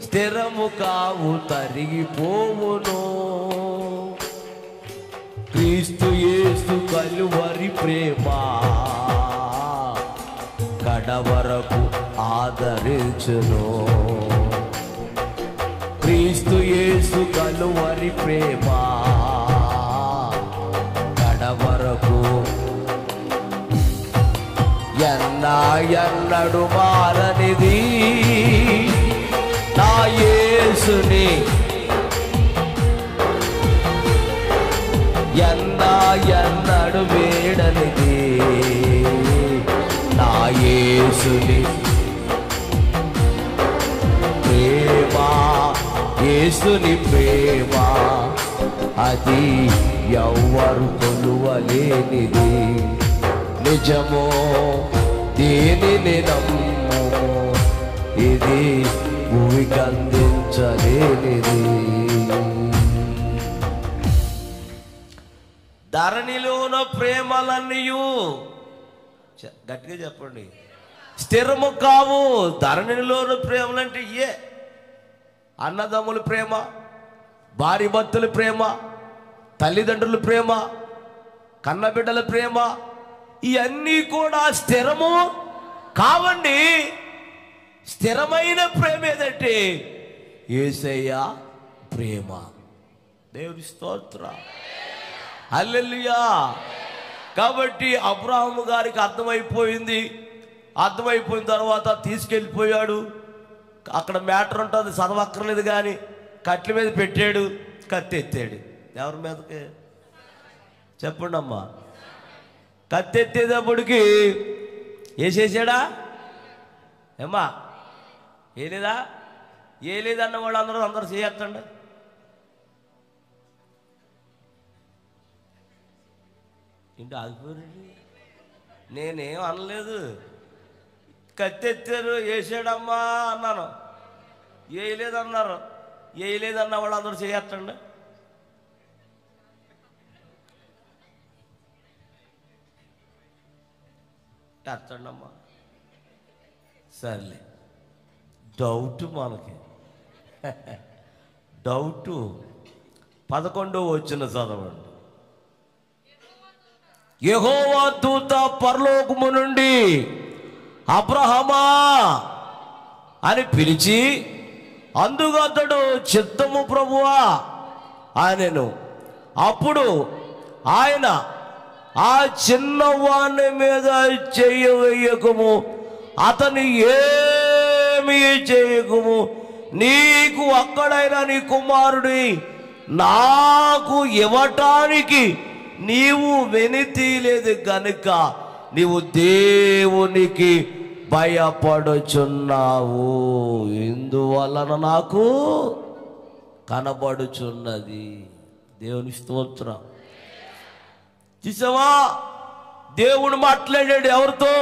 స్థిరము కావు, తరిగిపోవును. క్రీస్తు యేసు కలువరి ప్రేమ కడవరకు ఆదరించును. క్రీస్తు యేసు కలువరి ప్రేమ కడవరకు ఎన్నడు మారనిది నా యేసుని, ఎన్నడు వేడనిది నా యేసుని ప్రేమ. యేసుని ప్రేమ అది ఎవ్వరు కొలువలేనిది. నిజమో దీనిని నమ్ము, ఇది భూమికి అందించలేనిది. ధరణిలోన ప్రేమలన్నీయు గట్టిగా చెప్పండి స్థిరము కావు. ధరణిలోన ప్రేమలంటే అన్నదమ్ముల ప్రేమ, భార్య భర్తల ప్రేమ, తల్లిదండ్రుల ప్రేమ, కన్నబిడ్డల ప్రేమ, ఇవన్నీ కూడా స్థిరము కావండి. స్థిరమైన ప్రేమ ఏదంటే యేసయ్య ప్రేమ. దేవుని స్తోత్రం, హల్లెలూయా. కాబట్టి అబ్రాహాము గారికి అర్థమైపోయింది. అర్థమైపోయిన తర్వాత తీసుకెళ్ళిపోయాడు. అక్కడ మ్యాటర్ ఉంటుంది, చదవక్కర్లేదు. కానీ కట్ల మీద పెట్టాడు, కత్తి ఎత్తాడు. ఎవరి మీదకి చెప్పండి అమ్మా. కత్తి ఎత్తేటప్పటికి వేసేసాడా ఏమ్మా? ఏలేదా? ఏలేదన్న వాళ్ళు అందరూ చేయొద్దండి. ఇంటి ఆగిపోయారండి. నేనేం అనలేదు. కత్తి ఎత్తారు, వేసాడమ్మా అన్నాను. వేయలేదన్నారు. వేయలేదన్న వాళ్ళు అందరూ చేయొద్దండి. ఎత్తండమ్మా. సర్లే, డౌట్ మనకి డౌటు 11వ వచనం చదవండి. యెహోవా దూత పరలోకము నుండి అబ్రహామా అని పిలిచి, అందుకు అతడు చిత్తము ప్రభువా ఆయనను. అప్పుడు ఆయన, ఆ చిన్నవాణ్ణి మీద చెయ్యవేయకము, అతని ఏమీ చేయకము, నీకు అక్కడైనా నీ కుమారుడి నాకు ఇవ్వటానికి నీవు వెనితీలేదు గనుక నీవు దేవునికి భయపడుచున్నావు. ఇందువలన నాకు కనబడుచున్నది. దేవుని స్తోత్రం. చూసావా, దేవుడు మాట్లాడాడు ఎవరితో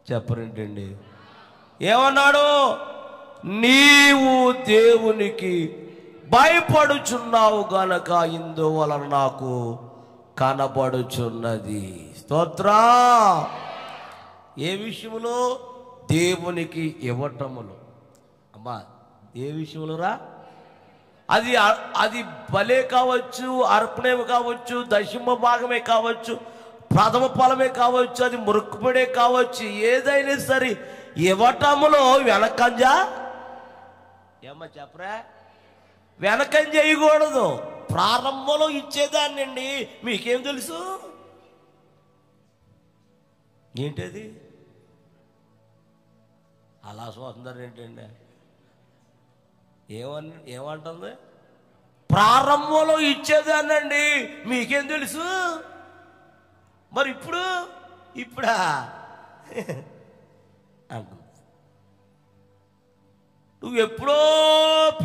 చెప్పరేంటండి? ఏమన్నాడు? నీవు దేవునికి భయపడుచున్నావు గనక ఇందువలన నాకు కనబడుచున్నది. స్తోత్రం. ఏ విషయములో? దేవునికి ఇవ్వటములో. అమ్మా, ఏ విషయములో రా? అది బలే కావచ్చు, అర్పణమే కావచ్చు, దశమ భాగమే కావచ్చు, ప్రథమ ఫలమే కావచ్చు, అది మురుక్కుపడే కావచ్చు. ఏదైనా సరే ఇవ్వటములో వెనకంజా ఏమ్మా చెప్పరా? వెనకం చేయకూడదు. ప్రారంభంలో ఇచ్చేదాన్నండి. మీకేం తెలుసు ఏంటది? అలా చూస్తున్నారు ఏంటండి? ఏమంటుంది? ప్రారంభంలో ఇచ్చేదానండి, మీకేం తెలుసు? మరి ఇప్పుడా అంటుంది. నువ్వు ఎప్పుడో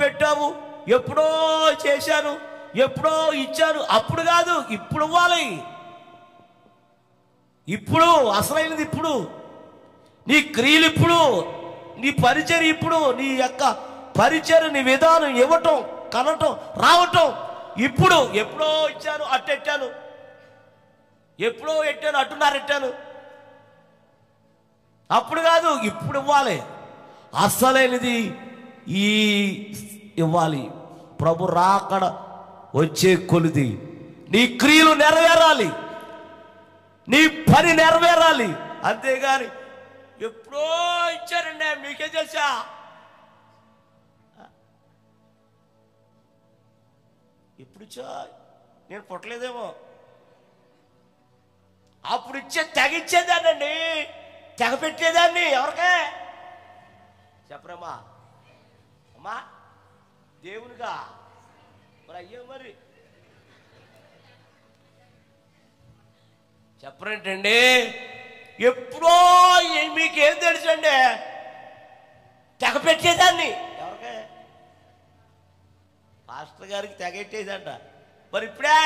పెట్టావు, ఎప్పుడో చేశాను, ఎప్పుడో ఇచ్చాను. అప్పుడు కాదు, ఇప్పుడు ఇవ్వాలి. ఇప్పుడు అసలైనది. ఇప్పుడు నీ క్రియలు, ఇప్పుడు నీ పరిచర్య, ఇప్పుడు నీ యొక్క పరిచర్య, నీ విధానం, ఇవ్వటం, కనటం, రావటం. ఇప్పుడు ఎప్పుడో ఇచ్చాను, అట్టెట్టాను, ఎప్పుడో ఎట్టాను, అట్టున్నారెట్టాను. అప్పుడు కాదు, ఇప్పుడు ఇవ్వాలి. అసలైనది ఇవ్వాలి. ప్రభు రాకడ వచ్చే కొలిది నీ క్రియలు నెరవేరాలి, నీ పని నెరవేరాలి. అంతేగాని ఎప్పుడో ఇచ్చారండి, మీకే తెలుసా? ఎప్పుడు ఇచ్చా? నేను పుట్టలేదేమో. అప్పుడు తెగిచ్చేదానండి, తెగ పెట్టేదాన్ని. ఎవరికే చెప్పరమ్మా? అమ్మా, దేవునిగా. మరి అయ్యో, మరి చెప్పరేంటండి? ఎప్పుడో మీకేం తెలుసండి? తెగ పెట్టేదాన్ని. ఎవరికే? పాస్టర్ గారికి తెగెట్టేదంట. మరి ఇప్పుడా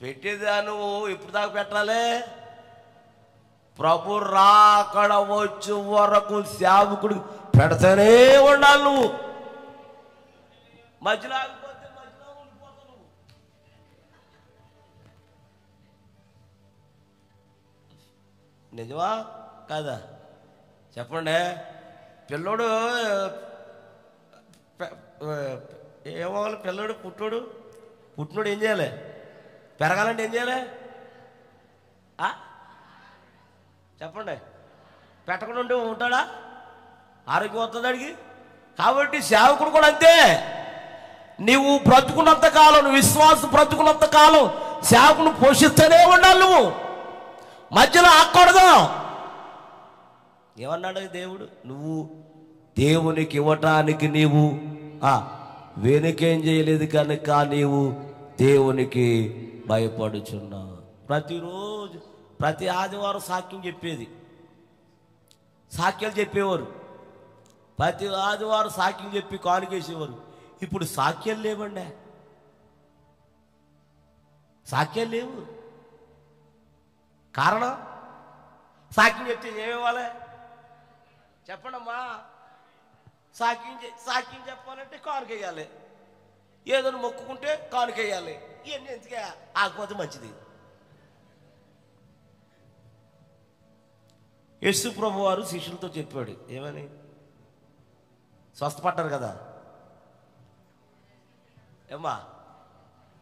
పెట్టేదాను? ఇప్పుడు దాకా పెట్టాలి. ప్రభు రాకడ వచ్చే వరకు సేవకుడు పెడతానే ఉండాలి. నువ్వు మధ్యలో ఆగిపోతే మధ్యలో ఉండిపోతావు. నిజమా కాదా చెప్పండి. పిల్లోడు ఏమవ్వాలి? పిల్లోడు పుట్టినోడు ఏం చేయాలి? పెరగాలంటే ఏం చేయాలి? చెప్పండి. పెట్టకుండా ఉంటే ఉంటాడా? ఆరోగ్యం వస్తుంది అడిగి. కాబట్టి సేవకుడు కూడా అంతే. నీవు బ్రతుకున్నంత కాలం, నువ్వు విశ్వాసం బ్రతుకున్నంత కాలం సేవకుని పోషిస్తూనే ఉండాలి. నువ్వు మధ్యలో ఆకూడదు. ఏమన్నాడు దేవుడు? నువ్వు దేవునికి ఇవ్వటానికి నీవు వెనుకేం చేయలేదు కనుక నీవు దేవునికి భయపడుచున్నావు. ప్రతిరోజు ప్రతి ఆదివారం సాక్ష్యం చెప్పేది, సాక్యాలు చెప్పేవారు. ప్రతి ఆదివారం సాక్ష్యం చెప్పి కానుకేసేవారు. ఇప్పుడు సాక్యాలు లేవండి, సాక్యాలు లేవు. కారణం సాక్ష్యం చెప్తే ఏమివ్వాలి చెప్పండమ్మా? సాక్ష్యం చెప్పాలంటే కానుకేయాలి, ఏదో మొక్కుకుంటే కానుకేయాలి. ఇవన్నీ ఎందుకే ఆకపోతే మంచిది. యేసు ప్రభు వారు శిష్యులతో చెప్పాడు ఏమని? స్వస్థపడ్డారు కదా ఏమ్మా?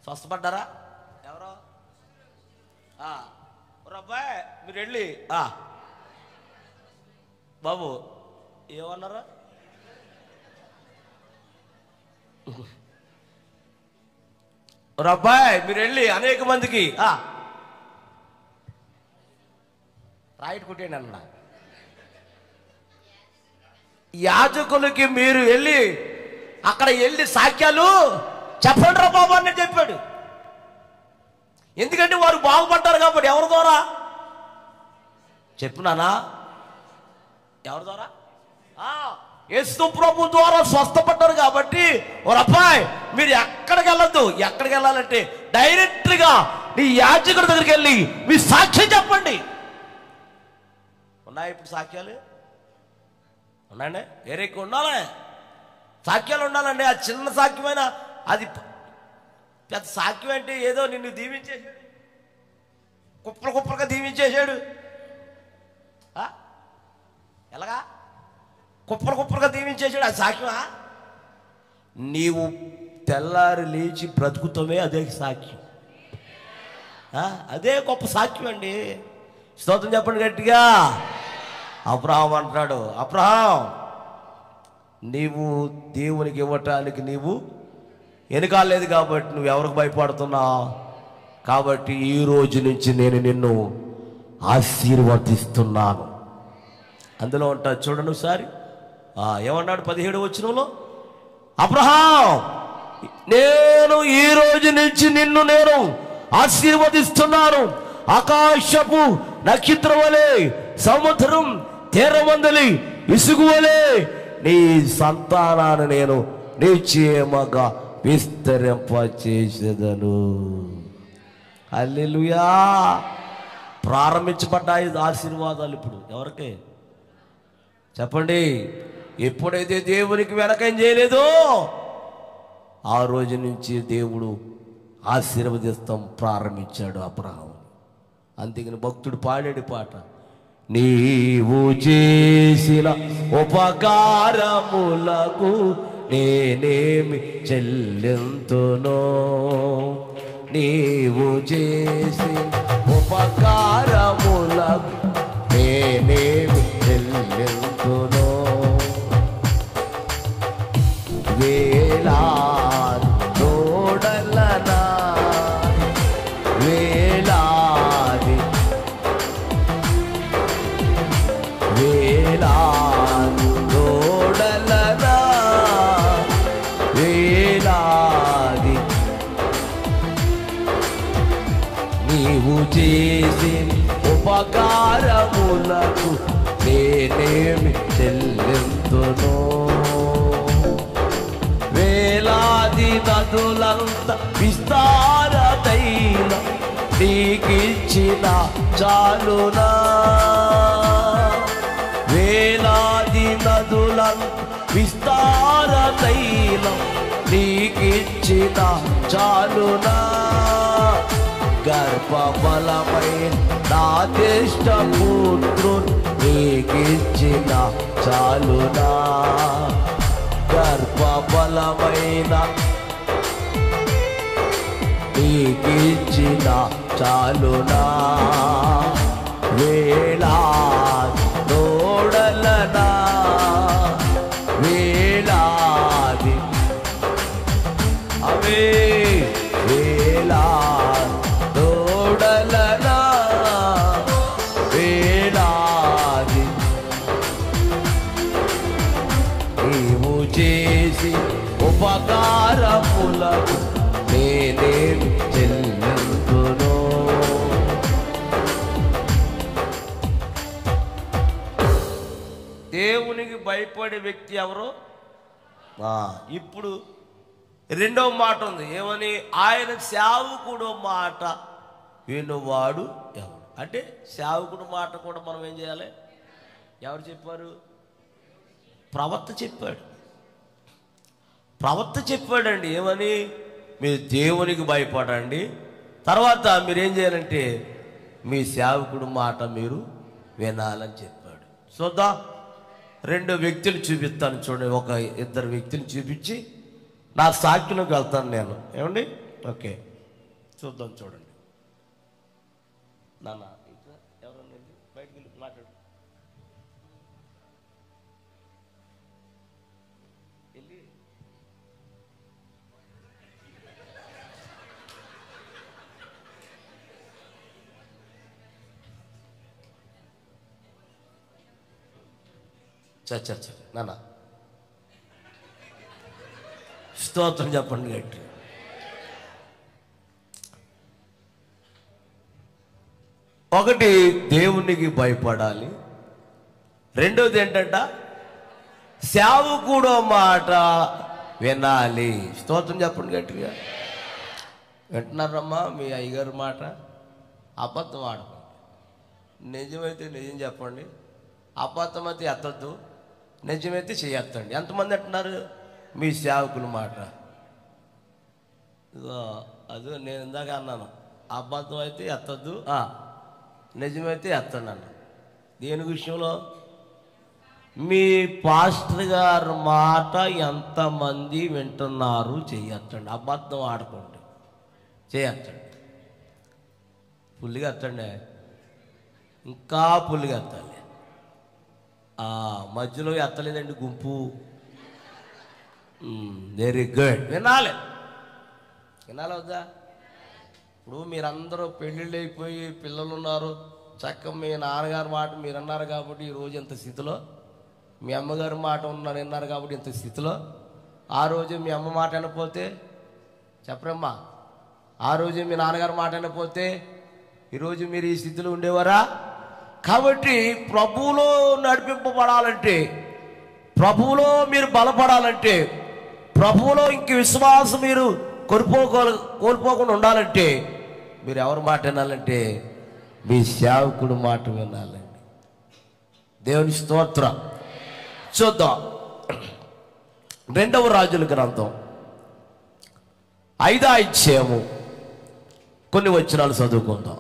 స్వస్థపడ్డారా ఎవరో? అబ్బాయి మీరు వెళ్ళి బాబు ఏమన్నారా? అబ్బాయి మీరు వెళ్ళి అనేక మందికి రాయిట్ కొట్టేయండి అన్నా. యాజకులకి మీరు వెళ్ళి అక్కడ వెళ్ళి సాక్ష్యాలు చెప్పండి రా బాబు అని చెప్పాడు. ఎందుకంటే వారు బాగుపడ్డారు కాబట్టి. ఎవరి ద్వారా చెప్పునానా? ఎవరి ద్వారా? యేసు ప్రభు ద్వారా స్వస్థపడ్డారు కాబట్టి అబ్బాయి మీరు ఎక్కడికి వెళ్ళొద్దు. ఎక్కడికి వెళ్ళాలంటే డైరెక్ట్గా నీ యాజకుడి దగ్గరికి వెళ్ళి మీ సాక్ష్యం చెప్పండి. ఉన్నాయి ఇప్పుడు సాక్ష్యాలు ఉన్నాయండి, వేరేకి ఉండాలి, సాక్ష్యాలు ఉండాలండి. ఆ చిన్న సాక్ష్యమైన అది పెద్ద సాక్ష్యం అంటే ఏదో నిన్ను దీవించేశాడు, కుప్పలుగా దీవించేశాడు. ఎలాగా కుప్పలుగా దీవించేశాడు, అది సాక్ష్యమా? నీవు తెల్లారి లేచి బ్రతుకుతామే అదే సాక్ష్యం. అదే గొప్ప సాక్ష్యం అండి. స్తోత్రం చెప్పండి గట్టిగా. అబ్రహాం అంటాడు, అబ్రహాం నీవు దేవునికి ఇవ్వటానికి నీవు వెనకాలేదు కాబట్టి నువ్వు ఎవరికి భయపడుతున్నావు? కాబట్టి ఈ రోజు నుంచి నేను నిన్ను ఆశీర్వదిస్తున్నాను. అందులో ఉంటాడు చూడండి ఒకసారి. ఏమన్నాడు 17వ వచనంలో? అబ్రహాం నేను ఈ రోజు నుంచి నిన్ను నేను ఆశీర్వదిస్తున్నాను. ఆకాశపు నక్షత్రం వలె సముద్రం తీరమందలి ఇసుగు వలె నీ సంతానాన్ని నేను నిశ్చయముగా విస్తరింపచేసేదను. హల్లెలూయా. ప్రారంభించబడ్డాయి ఆశీర్వాదాలు. ఇప్పుడు ఎవరికి చెప్పండి? ఎప్పుడైతే దేవునికి వెనకేం చేయలేదో ఆ రోజు నుంచి దేవుడు ఆశీర్వదిస్తాం ప్రారంభించాడు అబ్రహాం. అందుకని భక్తుడు పాడాడు పాట, నీవు చేసిన ఉపకారములకు నేనేమి చెల్లింతునో, నీవు చేసిన ఉపకారములకు నేనేమి చెల్లింతునో, వేలాది తోడలనా వేలాది తోడలనా వేలాది నీవు చేసిన ఉపకారములకు నేనేమి చెల్లింతునో, వేలాది నదులంత విస్తారతైన నీకిచ్చిన చాలునా, వేలాది నదులంత విస్తారతైన నీకిచ్చిన చాలునా, గర్భఫలమైన నా జ్యేష్ఠ పుత్రుడు నీకిచ్చిన చాలునా, గర్భఫలమైన నీకిచ్చిన చాలునా, వేలాది తోడలనా వేలాది అవే వేలాది తోడలనా ఉపకారములకు నేనేమి చెల్లింతును. దేవునికి భయపడే వ్యక్తి ఎవరు? ఇప్పుడు రెండవ మాట ఉంది, ఏమని? ఆయన సేవకుడు మాట వినువాడు ఎవడు? అంటే సేవకుడు మాట కూడా మనం ఏం చేయాలి? ఎవరు చెప్పారు? ప్రవక్త చెప్పాడు. ప్రవక్త చెప్పాడండి. ఏమని? మీరు దేవునికి భయపడండి, తర్వాత మీరేం చేయాలంటే మీ సేవకుడు మాట మీరు వినాలని చెప్పాడు. చూద్దాం, రెండు వ్యక్తులు చూపిస్తాను చూడండి. ఒక ఇద్దరు వ్యక్తులు చూపించి నా సాక్షిలోకి వెళ్తాను నేను. ఏమండి? ఓకే, చూద్దాం. చూడండి నాన్న, ఎవరన్నా బయటికి వెళ్ళి మాట్లాడు. వెళ్ళి చ నాన్న స్తోత్రం చెప్పండి గట్టి. ఒకటి దేవునికి భయపడాలి, రెండోది ఏంటంట? సేవకుడు మాట వినాలి. స్తోత్రం చెప్పండి గట్టిగా. వింటున్నారమ్మా? మీ అయ్యగారి మాట అబద్ధం ఆడకండి, నిజమైతే నిజం చెప్పండి, అబద్ధమైతే ఎత్తద్దు, నిజమైతే చేయొద్దండి. ఎంతమంది అంటున్నారు? మీ సేవకుల మాట. అదో నేను ఇందాక అన్నాను, అబద్ధం అయితే ఎత్తద్దు, నిజమైతే ఎత్తండి అన్న. దేని విషయంలో? మీ పాస్టర్ గారి మాట ఎంతమంది వింటున్నారు చేయొద్దండి. అబద్ధం ఆడకండి, చేయొద్దండి. పుల్లిగా ఎత్తండి, ఇంకా పుల్లిగా ఎత్తాలి. మధ్యలో ఎత్తలేదండి గుంపు. Very good. వినాలి, వినాలి వద్దా? ఇప్పుడు మీరందరూ పెళ్ళిళ్ళు అయిపోయి పిల్లలు ఉన్నారు, చక్కగా మీ నాన్నగారి మాట మీరు అన్నారు కాబట్టి ఈరోజు ఇంత స్థితిలో, మీ అమ్మగారి మాట విన్నారు కాబట్టి ఇంత స్థితిలో. ఆ రోజు మీ అమ్మ మాట వినపోతే చెప్పరమ్మా, ఆ రోజు మీ నాన్నగారి మాట వినపోతే ఈరోజు మీరు ఈ స్థితిలో ఉండేవారా? కాబట్టి ప్రభువులో నడిపింపబడాలంటే, ప్రభువులో మీరు బలపడాలంటే, ప్రభువులో ఇంక విశ్వాసం మీరు కోల్పోకుండా ఉండాలంటే మీరు ఎవరి మాట వినాలంటే మీ సేవకుడు మాట వినాలండి. దేవుని స్తోత్రం. చూద్దాం, రెండవ రాజుల గ్రంథం 5వ అధ్యాయము కొన్ని వచనాలు చదువుకుందాం.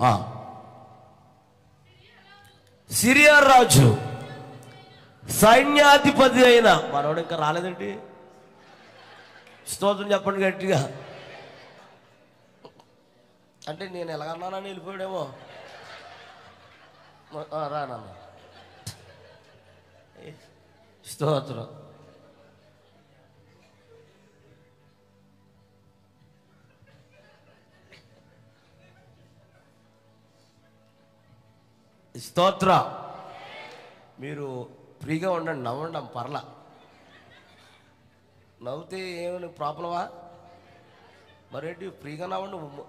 సిరియా రాజు సైన్యాధిపతి అయిన మనోడు ఇంకా రాలేదండి. స్తోత్రం చెప్పండి గట్టిగా. అంటే నేను ఎలాగన్నానని వెళ్ళిపోయాడేమో. రానన్న స్తోత్రం. స్తోత్ర. మీరు ఫ్రీగా ఉండండి, నవ్వండి, పర్లా. నవ్వుతే ఏమైనా ప్రాబ్లమా? మరేంటి ఫ్రీగా నవ్వండి.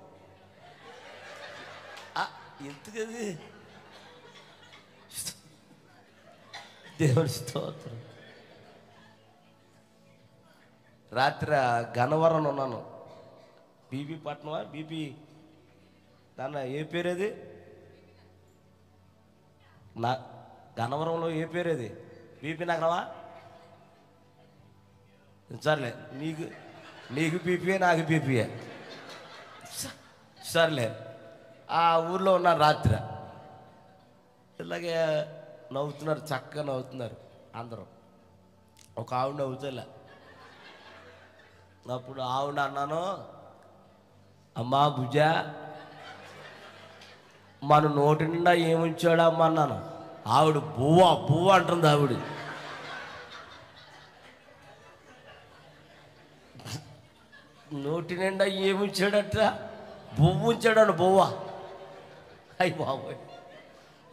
ఎందుకది? దేవుని స్తోత్రం. రాత్రి గన్నవరం ఉన్నాను. బీపీ పట్నమా? బీపీ దాన్న ఏ పేరేది? నా గన్నవరంలో ఏ పేరేది? బీపీ నగరమా? సర్లే, నీకు బీపీయే, నాకు బీపీయే. సర్లే, ఆ ఊర్లో ఉన్నారు. రాత్రి ఇలాగే నవ్వుతున్నారు, చక్కగా నవ్వుతున్నారు అందరూ. ఒక ఆవిడ నవ్వుతలే. అప్పుడు ఆవిడ అన్నాను, అమ్మా భుజ, మన నోటి నిండా ఏముంచాడమ్మా అన్నాను. ఆవిడ బువ్వ అంటుంది. ఆవిడ నోటి నిండా ఏముంచాడట? బువ్వ ఉంచాడని. బువ్వ. అయ్యి బాబోయ్.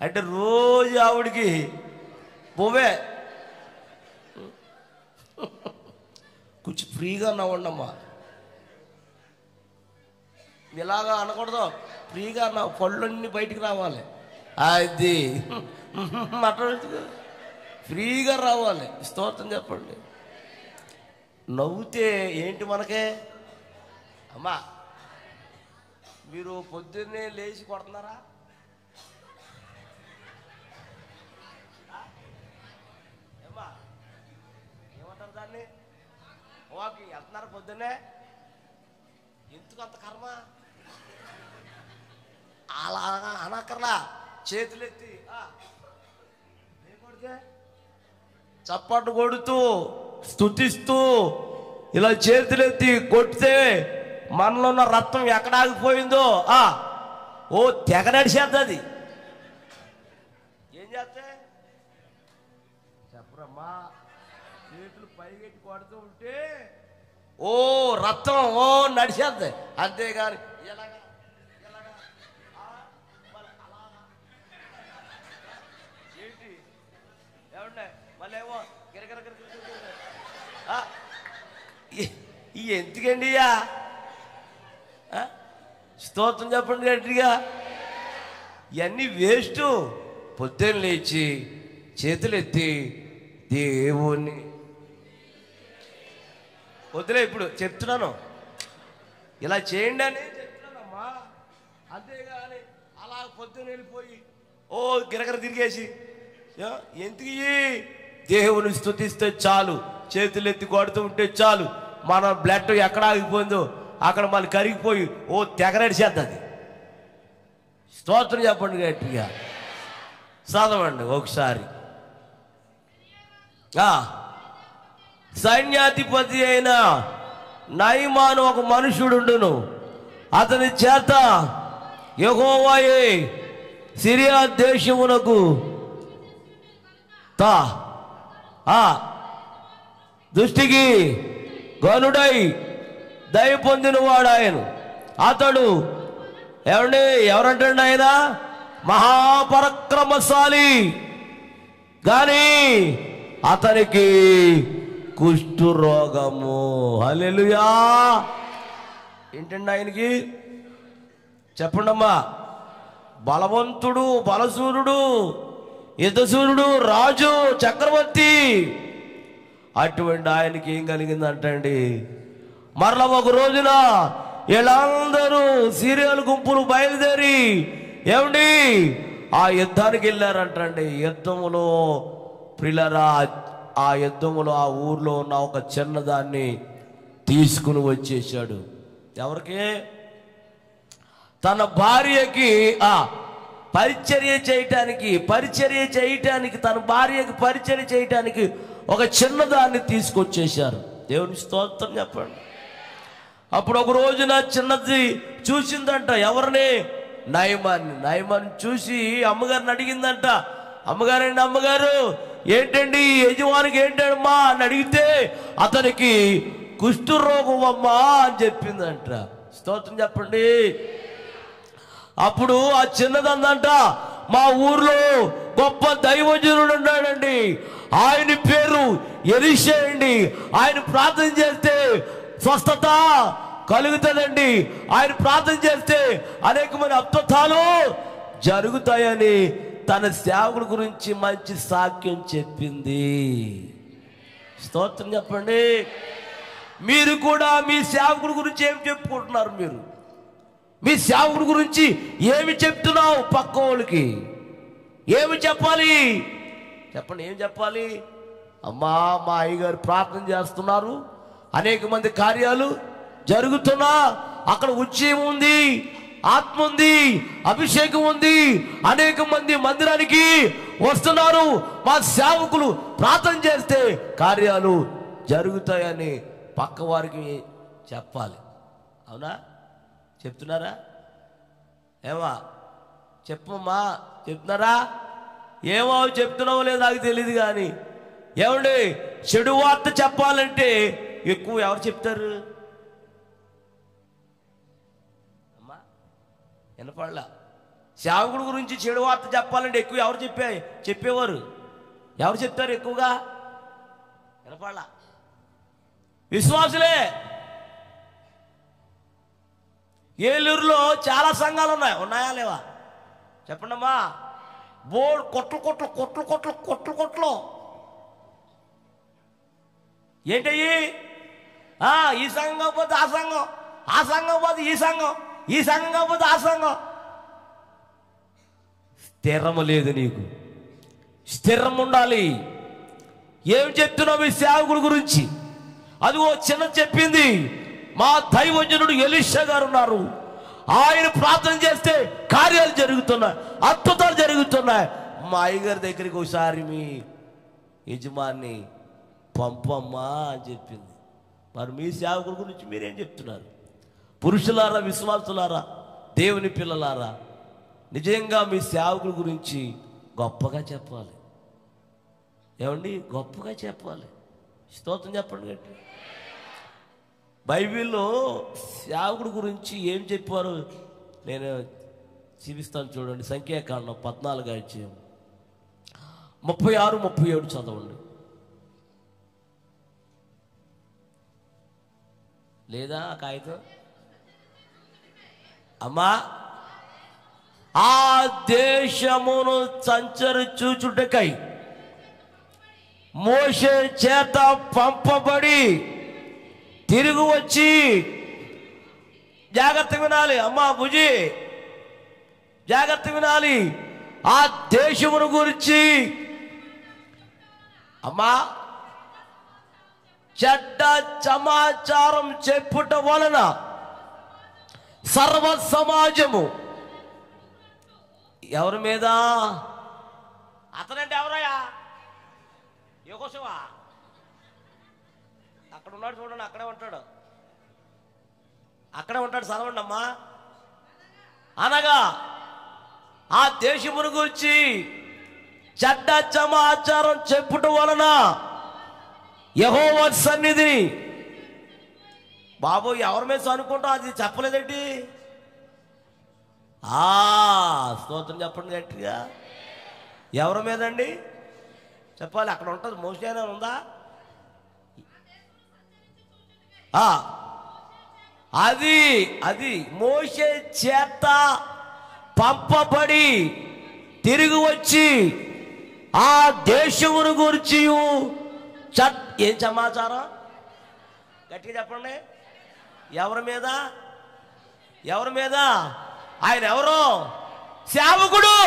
అంటే రోజు ఆవిడికి బువ్వే. కొంచెం ఫ్రీగా నవ్వండమ్మా. ఇలాగా అనకూడదు, ఫ్రీగా నా పళ్ళన్నీ బయటికి రావాలి. అది మాట్లాడుతు ఫ్రీగా రావాలి. స్తోత్రం చెప్పండి. నవ్వుతే ఏంటి మనకే? అమ్మా మీరు పొద్దున్నే లేచి కొడుతున్నారా? ఏమ్మా ఏమంటారు దాన్ని? వాకింగ్ వెళ్తున్నారు పొద్దున్నే? ఎందుకు అంత కర్మ? అలాగా అనక్కర్లా, చేతులెత్తి కొడితే చప్పట్లు కొడుతూ స్తుతిస్తూ ఇలా చేతులెత్తి కొడితే మనలో ఉన్న రక్తం ఎక్కడ ఆగిపోయిందో ఓ తెగ నడిచేస్తుంది. ఏం చేస్తే చెప్పరమ్మా, చేతులు పైకెట్టి కొడుతూ ఉంటే ఓ రక్తం ఓ నడిచేద్ది. అంతేగాని ఎలాగా ఏంటి ఏమండే మళ్ళీ ఏమో గిరగిర ఎందుకండి స్తోత్రం చెప్పండి గట్టిగా. ఇవన్నీ వేస్ట్. పొద్దున్న లేచి చేతులెత్తి దేవుణ్ణి వదిలే. ఇప్పుడు చెప్తున్నాను ఇలా చేయండి అని చెప్తున్నానమ్మా. అంతేగాని అలా పొద్దున్న వెళ్ళిపోయి ఓ గిరగిర తిరిగేసి ఎందుకు దేవుని స్తుతిస్తే చాలు, చేతులెత్తి కొడుతూ ఉంటే చాలు, మన బ్లడ్ ఎక్కడ ఆగిపోయిందో అక్కడ మళ్ళీ కరిగిపోయి ఓ తెగరడిచేద్ది. స్తోత్రం చెప్పండి గట్టిగా. చదవండి ఒకసారి. సైన్యాధిపతి అయిన నయమాను ఒక మనుషుడుండును, అతని చేత యెహోవాయే సిరియా దేశమునకు దృష్టికి గనుడై దయ పొందిన వాడు ఆయన. అతడు ఎవరంటండి? ఆయన మహాపరక్రమశాలి. కానీ అతనికి కుష్టు రోగము. హల్లెలూయా. ఏంటండి ఆయనకి? చెప్పండమ్మా. బలవంతుడు, బలసూరుడు, యుద్ధసూరుడు, రాజు, చక్రవర్తి. అటువంటి ఆయనకి ఏం కలిగిందంటండి? మరలా ఒక రోజున వీళ్ళందరూ సీరియల్ గుంపులు బయలుదేరి ఏమండి ఆ యుద్ధానికి వెళ్ళారంటండి. యుద్ధములో ప్రిలరా, ఆ యుద్ధములో ఆ ఊర్లో ఉన్న ఒక చిన్నదాన్ని తీసుకుని వచ్చేసాడు. ఎవరికి? తన భార్యకి పరిచర్య చేయటానికి తన భార్యకి పరిచర్య చేయటానికి ఒక చిన్నదాన్ని తీసుకొచ్చేశారు. దేవుని స్తోత్రం చెప్పండి. అప్పుడు ఒక రోజున చిన్నది చూసిందంట. ఎవరిని? నయమాన్ని చూసి అమ్మగారిని అడిగిందంట. అమ్మగారు ఏంటండి యజమానికి ఏంటమ్మా అని అడిగితే అతనికి కుష్ఠరోగం అమ్మా అని చెప్పిందంట. స్తోత్రం చెప్పండి. అప్పుడు ఆ చిన్నదందంట, మా ఊర్లో గొప్ప దైవజనుడు ఉన్నాడండి, ఆయన పేరు ఎలీషా అండి, ఆయన ప్రార్థన చేస్తే స్వస్థత కలుగుతుందండి, ఆయన ప్రార్థన చేస్తే అనేకమైన అద్భుతాలు జరుగుతాయని తన సేవకుడి గురించి మంచి సాక్ష్యం చెప్పింది. స్తోత్రం చెప్పండి. మీరు కూడా మీ సేవకుడి గురించి ఏం చెప్పుకుంటున్నారు? మీరు మీ సేవకుడి గురించి ఏమి చెప్తున్నావు? పక్క వాళ్ళకి ఏమి చెప్పాలి? చెప్పండి, ఏం చెప్పాలి? అమ్మా, మా అయ్యగారు ప్రార్థన చేస్తున్నారు, అనేక మంది కార్యాలు జరుగుతున్నా, అక్కడ ఉద్యమం ఉంది, ఆత్మ ఉంది, అభిషేకం ఉంది, అనేక మంది మందిరానికి వస్తున్నారు, మా సేవకులు ప్రార్థన చేస్తే కార్యాలు జరుగుతాయని పక్క వారికి చెప్పాలి. అవునా? చెప్తున్నారా? ఏమా చెప్పమ్మా, చెప్తున్నారా? ఏమో చెప్తున్నావో లేదో నాకు తెలియదు. కానీ ఏమండి, చెడు వార్త చెప్పాలంటే ఎక్కువ ఎవరు చెప్తారు? అమ్మా వినపడలా. సేవకుడి గురించి చెడు వార్త చెప్పాలంటే ఎక్కువ ఎవరు చెప్పేవారు? ఎవరు చెప్తారు ఎక్కువగా? వినపడలా. విశ్వాసులే. ఏలూరులో చాలా సంఘాలు ఉన్నాయా లేవా చెప్పండి అమ్మా. బోర్డు కొట్లు ఏంటయ్యి? ఈ సంఘం కాకపోతే ఆ సంఘం, ఆ సంఘం కాకపోతే ఈ సంఘం, ఈ సంఘం కాకపోతే ఆ సంఘం. స్థిరము లేదు నీకు, స్థిరం ఉండాలి. ఏం చెప్తున్నావు మీ సేవకుడి గురించి? అది ఓ చిన్న చెప్పింది. మా దైవజనుడు ఎలీషా గారు ఉన్నారు, ఆయన ప్రార్థన చేస్తే కార్యాలు జరుగుతున్నాయి, అద్భుతాలు జరుగుతున్నాయి. మా అయ్యగారి దగ్గరికి ఒకసారి మీ యజమాని పంపమ్మా అని చెప్పింది. మరి మీ సేవకుడి గురించి మీరేం చెప్తున్నారు? పురుషులారా, విశ్వాసులారా, దేవుని పిల్లలారా, నిజంగా మీ సేవకుడి గురించి గొప్పగా చెప్పాలి. ఏమండి? గొప్పగా చెప్పాలి. స్తోత్రం చెప్పండి గట్టి. బైబిల్లో సేవకుడి గురించి ఏం చెప్పారు నేను చూపిస్తాను చూడండి. సంఖ్యాకాండం 14 అధ్యాయం 36, 37 చదవండి. లేదా కాగితం అమ్మా? ఆ దేశమును సంచరించుటకై మోషే చేత పంపబడి తిరిగి వచ్చి, జాగ్రత్త వినాలి అమ్మా బుజి, జాగ్రత్త వినాలి. ఆ దేశమును గురించి అమ్మా చెడ్డ సమాచారం చెప్పుట వలన సర్వ సమాజము ఎవరి మీద? అతనంటే ఎవరయ్యా? యోగోశివా అక్కడ ఉన్నాడు చూడండి, అక్కడే ఉంటాడు, అక్కడే ఉంటాడు. చదవండి అమ్మా. అనగా ఆ దేశమును గురించి చెడ్డ సమాచారం చెప్పుట వలన యెహోవా సన్నిధి. బాబు ఎవరి మీద అనుకుంటాం, అది చెప్పలేదేంటి? స్తోత్రం చెప్పండి గట్టిగా. ఎవరి మీద అండి చెప్పాలి? అక్కడ ఉంటుంది. మోషే అని ఉందా? అది అది మోషే చేత పంపబడి తిరిగి వచ్చి ఆ దేశమును గురించి ఏం సమాచారం? గట్టిగా చెప్పండి. ఎవరి మీద? ఎవరి మీద? ఆయన ఎవరు? సేవకుడు,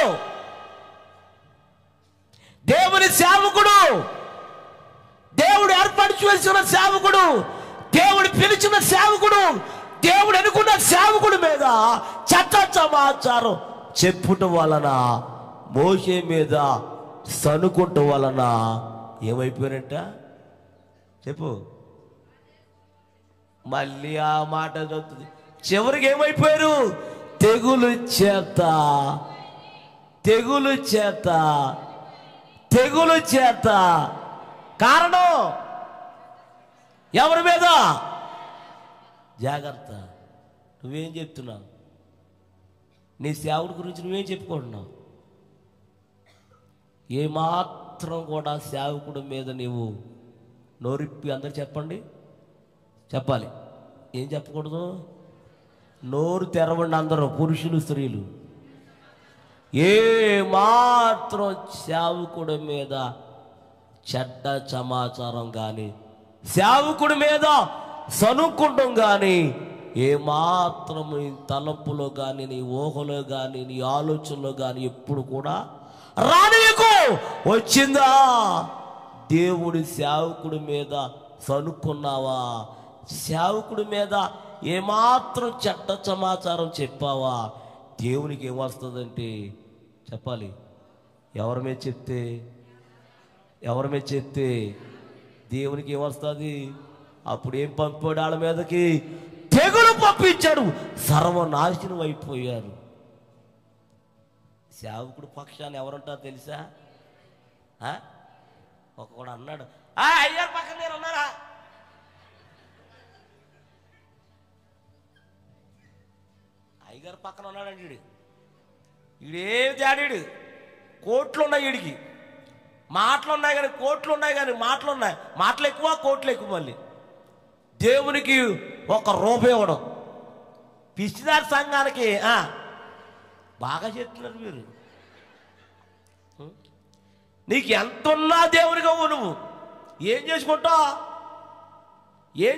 దేవుని సేవకుడు, దేవుడు ఏర్పరిచి వేసిన సేవకుడు, దేవుడు పిలిచిన సేవకుడు, దేవుడు అనుకున్న సేవకుడు మీద చెడ్డ సమాచారం చెప్పుట వలన, మోషే మీద సనుకుంట వలన ఏమైపోయారంట చెప్పు. మళ్ళీ ఆ మాట చదువుతుంది. చివరికి ఏమైపోయారు? తెగులు చేత, తెగులు చేత, తెగులు చేత. కారణం ఎవరి మీద? జాగ్రత్త. నువ్వేం చెప్తున్నావు? నీ సేవకుడి గురించి నువ్వేం చెప్పుకుంటున్నావు? ఏమాత్రం కూడా సేవకుడి మీద నీవు నోరిప్పి అందరు చెప్పండి, చెప్పాలి. ఏం చెప్పకూడదు? నోరు తెరవండి అందరూ, పురుషులు స్త్రీలు. ఏ మాత్రం సేవకుడి మీద చెడ్డ సమాచారం కానీ, సేవకుడి మీద సనుక్కుంటాం కానీ, ఏ మాత్రం నీ తలంపులో కానీ, నీ ఊహలో కానీ, నీ ఆలోచనలో కానీ ఎప్పుడు కూడా రానియకు. వచ్చిందా? దేవుడి సేవకుడి మీద సనుక్కున్నావా? సేవకుడి మీద ఏమాత్రం చెడ్డ సమాచారం చెప్పావా? దేవునికి ఏమొస్తుందంటే చెప్పాలి. ఎవరి మీద చెప్తే, ఎవరి మీద చెప్తే దేవునికి ఏమొస్తుంది? అప్పుడు ఏం పంపాడు? వాళ్ళ మీదకి తెగులు పంపించాడు, సర్వనాశనం అయిపోయారు. సేవకుడు పక్షాన్ని ఎవరుంటారో తెలుసా? ఒకడు అన్నాడు, అయ్యారు పక్కన నేను ఉన్నారా? అయ్యగారు పక్కన ఉన్నాడండి వీడు. వీడేం తేడాడు? కోట్లు ఉన్నాయి వీడికి, మాటలు ఉన్నాయి కానీ, కోట్లు ఉన్నాయి కానీ, మాటలు ఉన్నాయి. మాటలు ఎక్కువ, కోట్లు ఎక్కువ. మళ్ళీ దేవునికి ఒక రూపాయి ఇవ్వడం. పిచ్చిదారి సంఘానికి బాగా చెప్తున్నారు మీరు. నీకు ఎంత ఉన్నా దేవునికి అవ్వు. నువ్వు ఏం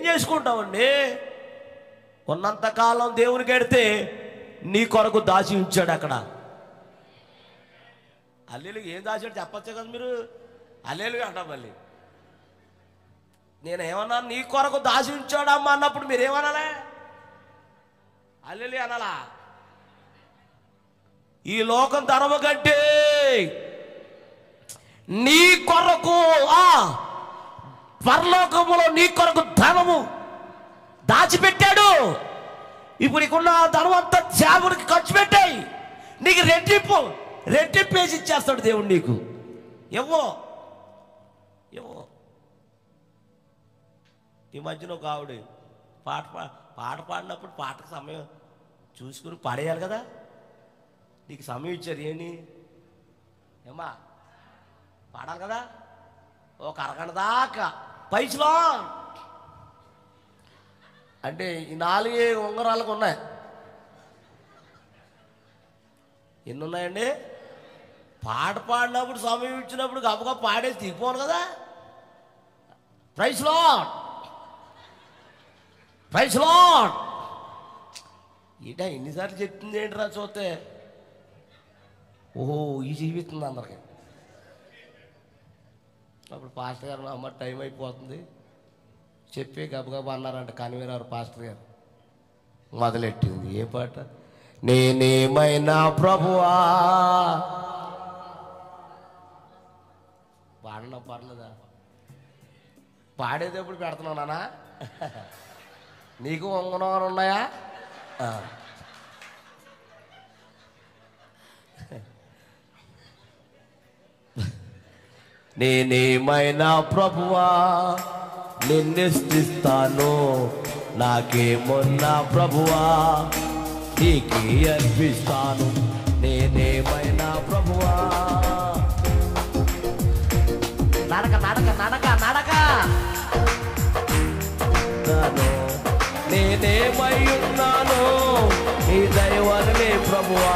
చేసుకుంటావండి? ఉన్నంతకాలం దేవునికి ఎడితే నీ కొరకు దాచి ఉంచాడు అక్కడ. అల్లెలు ఏం దాచాడు చెప్పచ్చు కదా మీరు. అల్లెలు అంటాం మళ్ళీ. నేనేమన్నా నీ కొరకు దాచి ఉంచాడమ్మా అన్నప్పుడు మీరేమనాలే? అల్లెలు అనాలా? ఈ లోకం ధనము కంటే నీ కొరకు పరలోకములో నీ కొరకు ధనము దాచిపెట్టాడు. ఇప్పుడు నీకున్న ధనం అంతా దేవుడికి ఖర్చు పెట్టాయి. నీకు రెట్టింపు వేసి ఇచ్చేస్తాడు దేవుడు నీకు. ఏవో ఈ మధ్యన ఒక ఆవిడ పాట పాడినప్పుడు పాటకు సమయం చూసుకుని పాడేయాలి కదా. నీకు సమయం ఇచ్చారు ఏంటి ఏమా పాడాలి కదా. ఒక అరగంట దాకా పైసలో అంటే ఈ 4 ఉంగరాలకు ఉన్నాయి. ఎన్ని ఉన్నాయండి? పాట పాడినప్పుడు సమయం ఇచ్చినప్పుడు గబగబా పాడేసి దిగిపోను కదా. ప్రైజ్ లార్డ్ ఈట ఎన్నిసార్లు చెప్తుంది ఏంటిరా చూస్తే. ఓహో ఈ జీవిస్తుంది అందరికి. అప్పుడు పాస్టర్ గారు అమ్మ టైం అయిపోతుంది చెప్పి గబగబా అన్నారంట కన్వీనర్ పాస్టర్ గారు. మొదలెట్టింది ఏ పాట? నేనేమైనా ప్రభువా పాడనా పర్లేదా? పాడేటప్పుడు పెడుతున్నావు నాన్న. నీకు ఉంగరాలు ఉన్నాయా? నేనేమైనా ప్రభువా నిన్ను స్తుతిస్తాను, నాకేమున్నా ప్రభువా నీకే అర్పిస్తాను. నేనేమైనా ప్రభువా నడక నడక నడక నడక నేనేమై ఉన్నాను నీ దైవమే ప్రభువా,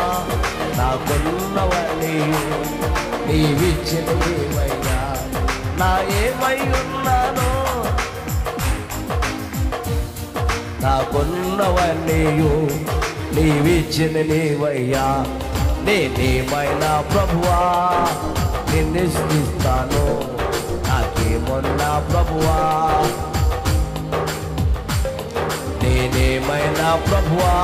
నాకున్నవన్నీ నీవిచ్చినవయ్యా. నా ఏమై ఉన్నాను నాకున్నవన్నీ నీవిచ్చిన నీవయ్యా. నేనేమైనా ప్రభువా నిన్ను స్తుతిస్తాను, నాకేమున్నా ప్రభువా నేనేమైనా ప్రభువా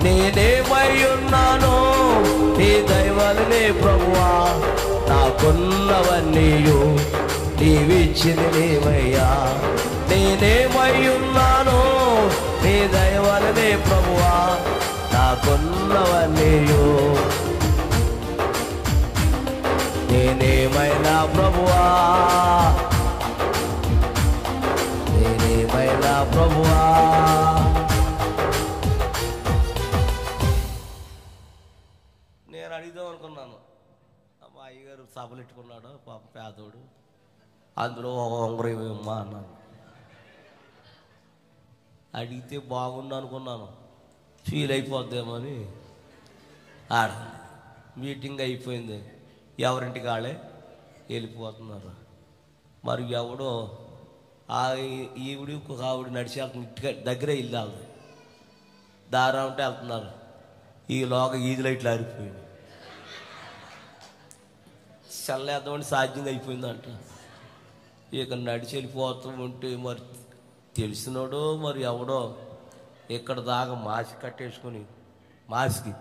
నేనేమై ఉన్నాను నీ దైవమే ప్రభువా, నాకున్నవన్నీ నీవిచ్చిన నీవయ్యా. నేనేమై ఉన్నాను నీ దైవమే ప్రభువా, నాకున్నవన్నీ నేనేమైనా ప్రభువా నేనేమైనా ప్రభువా. నేను అడిగిదాం అనుకున్నాను. మా అయ్యగారు సభలు పెట్టుకున్నాడు పాప పేదోడు, అందులో ఉంగరం ఇవ్వమ్మా అన్నాను. అడిగితే బాగుండు అనుకున్నాను, ఫీల్ అయిపోద్దేమో అని. ఆడ మీటింగ్ అయిపోయింది, ఎవరింటికి వాళ్ళే వెళ్ళిపోతున్నారు. మరి ఎవడో ఈవిడి ఒక ఆవిడ నడిచి వెళ్తుంది, ఇంటికి దగ్గరే ఇల్లు దారా ఉంటే వెళ్తున్నారు. ఈలోగా ఈది లైట్లు ఆరిపోయింది, చల్లేద్దామని సాధ్యంగా అయిపోయిందంట. ఇక నడిచి వెళ్ళిపోతూ ఉంటే మరి తెలిసినోడో మరి ఎవడో ఇక్కడ దాకా మాసి కట్టేసుకుని మాసికి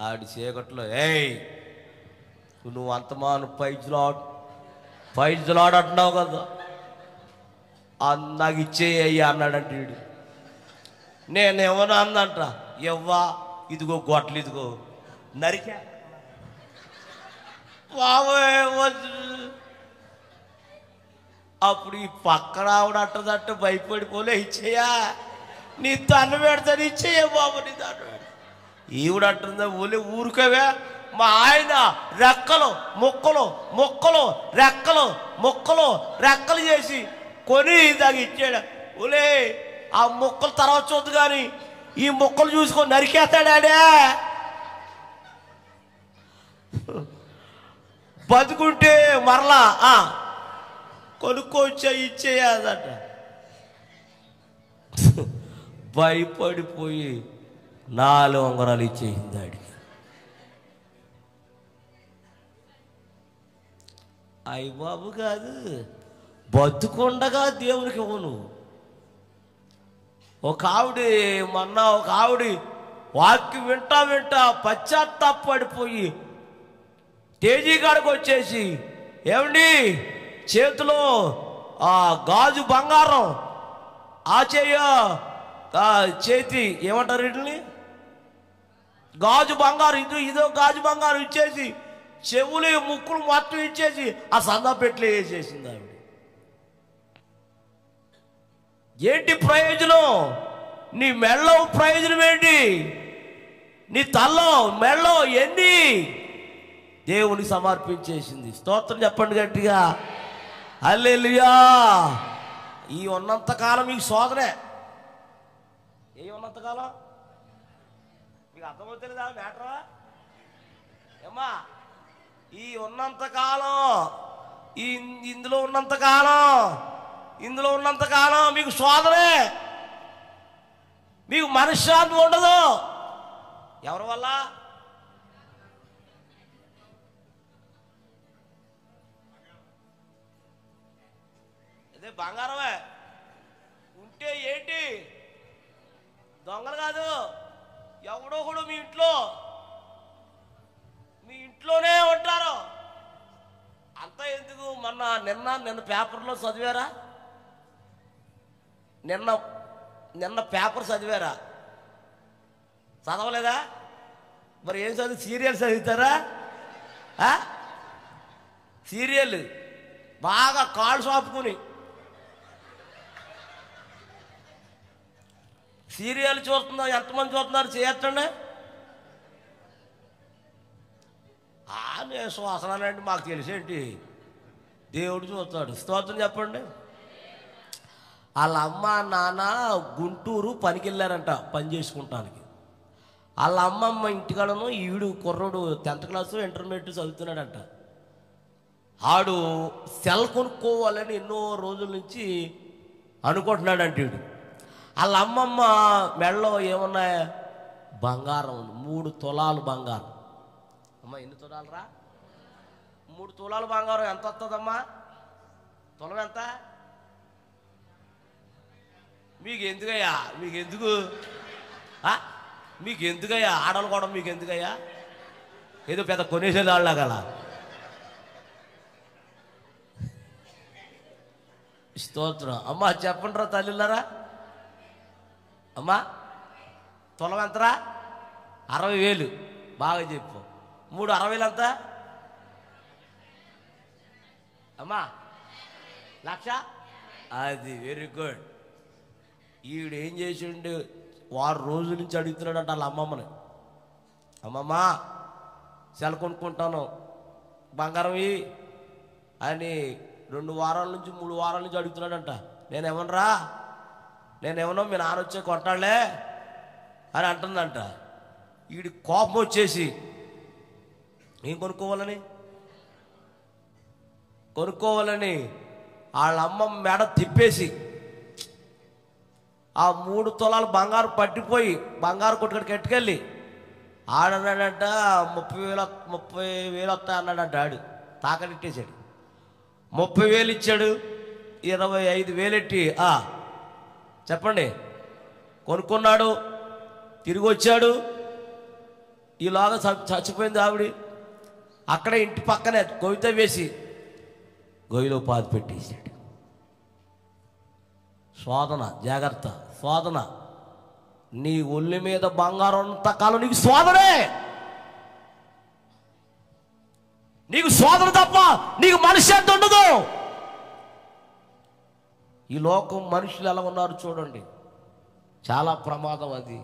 ఆడి చీకట్లో నువ్వు అంతమాను పైజలాడు అంటున్నావు కదా, నాకు ఇచ్చేయ్యా అన్నాడంటే వీడు. నేనేమన్నా అందంట, ఎవ్వా ఇదిగో గొట్టలు ఇదిగో నరికా అప్పుడు ఈ పక్కన ఆవిడ అట్టదట్ట భయపడిపోలే, ఇచ్చేయా నీ తన్ను పెడతాను ఇచ్చేయ బాబు నీ తన్ను పెడతా. ఈవిడ అంటుందా ఓలే ఊరుకోవే మా ఆయన రెక్కలు ముక్కలు ముక్కలు రెక్కలు ముక్కలు రెక్కలు చేసి కొని దాకా ఇచ్చాడు. ఒలే ఆ ముక్కలు తర్వాత చూద్దు కానీ ఈ ముక్కలు చూసుకొని నరికేస్తాడాడే. బతుకుంటే మరలా కొనుక్కొచ్చా ఇచ్చేయాదట. భయపడిపోయి 4 ఉంగరాలు ఇచ్చేసింది ఆడికి. అయ్య బాబు కాదు, బతుకుండగా దేవునికి ఇవ్వను. ఒక ఆవిడ వాక్యం వింటా పశ్చాత్తాపడిపోయి తేజీ కాడికి వచ్చేసి, ఏమండి చేతిలో గాజు బంగారం చేతి ఏమంటారు వీటిని, గాజు బంగారం ఇదో గాజు బంగారం ఇచ్చేసి చెవులు ముక్కులు మొత్తం ఇచ్చేసి ఆ సందా పెట్లు వేసేసింది ఆవిడ. ఏంటి ప్రయోజనం? నీ మెళ్ళో ప్రయోజనం ఏంటి? నీ తల్లో మెళ్ళో ఎన్ని దేవునికి సమర్పించేసింది. స్తోత్రం చెప్పండి గట్టిగా, హల్లెలూయా. ఈ ఉన్నంతకాలం మీకు శోధనే. ఏ ఉన్నంతకాలం మీకు అర్థమవుతుందా మ్యాటరా ఏమ్మా? ఈ ఉన్నంతకాలం, ఇందులో ఉన్నంతకాలం మీకు శోధనే. మీకు మనశ్శాంతి ఉండదు. ఎవరి వల్ల? అదే బంగారమే ఉంటే ఏంటి? దొంగలు కాదు, ఎవడో కూడా మీ ఇంట్లోనే ఉంటారు. అంతా ఎందుకు? నిన్న పేపర్లో చదివారా? నిన్న పేపర్ చదివారా? చదవలేదా? మరి ఏం సీరియల్ చదువుతారా? సీరియల్ బాగా కాళ్ళు చాపుకుని సీరియల్ చూస్తున్నారు. ఎంతమంది చూస్తున్నారు చేయొచ్చండి? నేను శ్వాసనండి, మాకు తెలిసేంటి, దేవుడు చూస్తాడు. స్తోత్రం చెప్పండి. వాళ్ళ అమ్మ నాన్న గుంటూరు పనికి వెళ్ళారంట పని చేసుకుంటానికి. వాళ్ళ అమ్మమ్మ ఇంటికాడను ఈడు కుర్రోడు 10th క్లాసు ఇంటర్మీడియట్ చదువుతున్నాడంట. ఆడు సెల్ కొనుక్కోవాలని ఎన్నో రోజుల నుంచి అనుకుంటున్నాడంట. వీడు వాళ్ళ అమ్మమ్మ మెడలో ఏమున్నాయా? బంగారం ఉంది. 3 తులాలు బంగారం. అమ్మ ఎన్ని తులాలు రా? 3 తులాలు బంగారం ఎంత వస్తుందమ్మా? తులం ఎంత? మీకు ఎందుకయ్యా? మీకు ఎందుకయ్యా? ఆడలు కూడా మీకు ఎందుకయ్యా? ఏదో పెద్ద కొనేసేది ఆడలాగల. స్తోత్రం. అమ్మా చెప్పండి రా తల్లిలారా. అమ్మా తులం ఎంతరా? 60,000. బాగా చెప్పు. 3 60,000 ఎంత అమ్మా? 1,00,000. అది వెరీ గుడ్. ఈవిడ ఏం చేసిండు? 6 రోజుల నుంచి అడుగుతున్నాడంట వాళ్ళ అమ్మమ్మని. అమ్మమ్మ సెల కొనుక్కుంటాను బంగారం అని 2 వారాల నుంచి 3 వారాల నుంచి అడుగుతున్నాడంట. నేనేమన్నా మీ నాన్న వచ్చే కొంటాడులే అని అంటుందంట. వీడి కోపం వచ్చేసి ఏం కొనుక్కోవాలని వాళ్ళ అమ్మ మెడ తిప్పేసి ఆ 3 తులాలు బంగారు పట్టిపోయి బంగారు కొట్టుకడికి ఎట్టుకెళ్ళి ఆడన్నాడంట 30,000 వస్తాయి అన్నాడంట. ఆడు తాకడిట్టేశాడు. 30,000 ఇచ్చాడు. 25,000 ఎట్టి చెప్పండి కొనుక్కున్నాడు. తిరిగి వచ్చాడు. ఈలాగా చచ్చిపోయింది ఆవిడ. అక్కడే ఇంటి పక్కనే గొయ్యితో వేసి గొయ్యిలో పాతి పెట్టేశాడు. శోధన, జాగ్రత్త, శోధన. నీ ఒళ్ళి మీద బంగారం అంతకాలం నీకు శోధనే. నీకు శోధన తప్ప నీకు మనశ్శాంతి ఉండదు. ఈ లోకం మనుషులు ఎలా ఉన్నారు చూడండి, చాలా ప్రమాదం అది.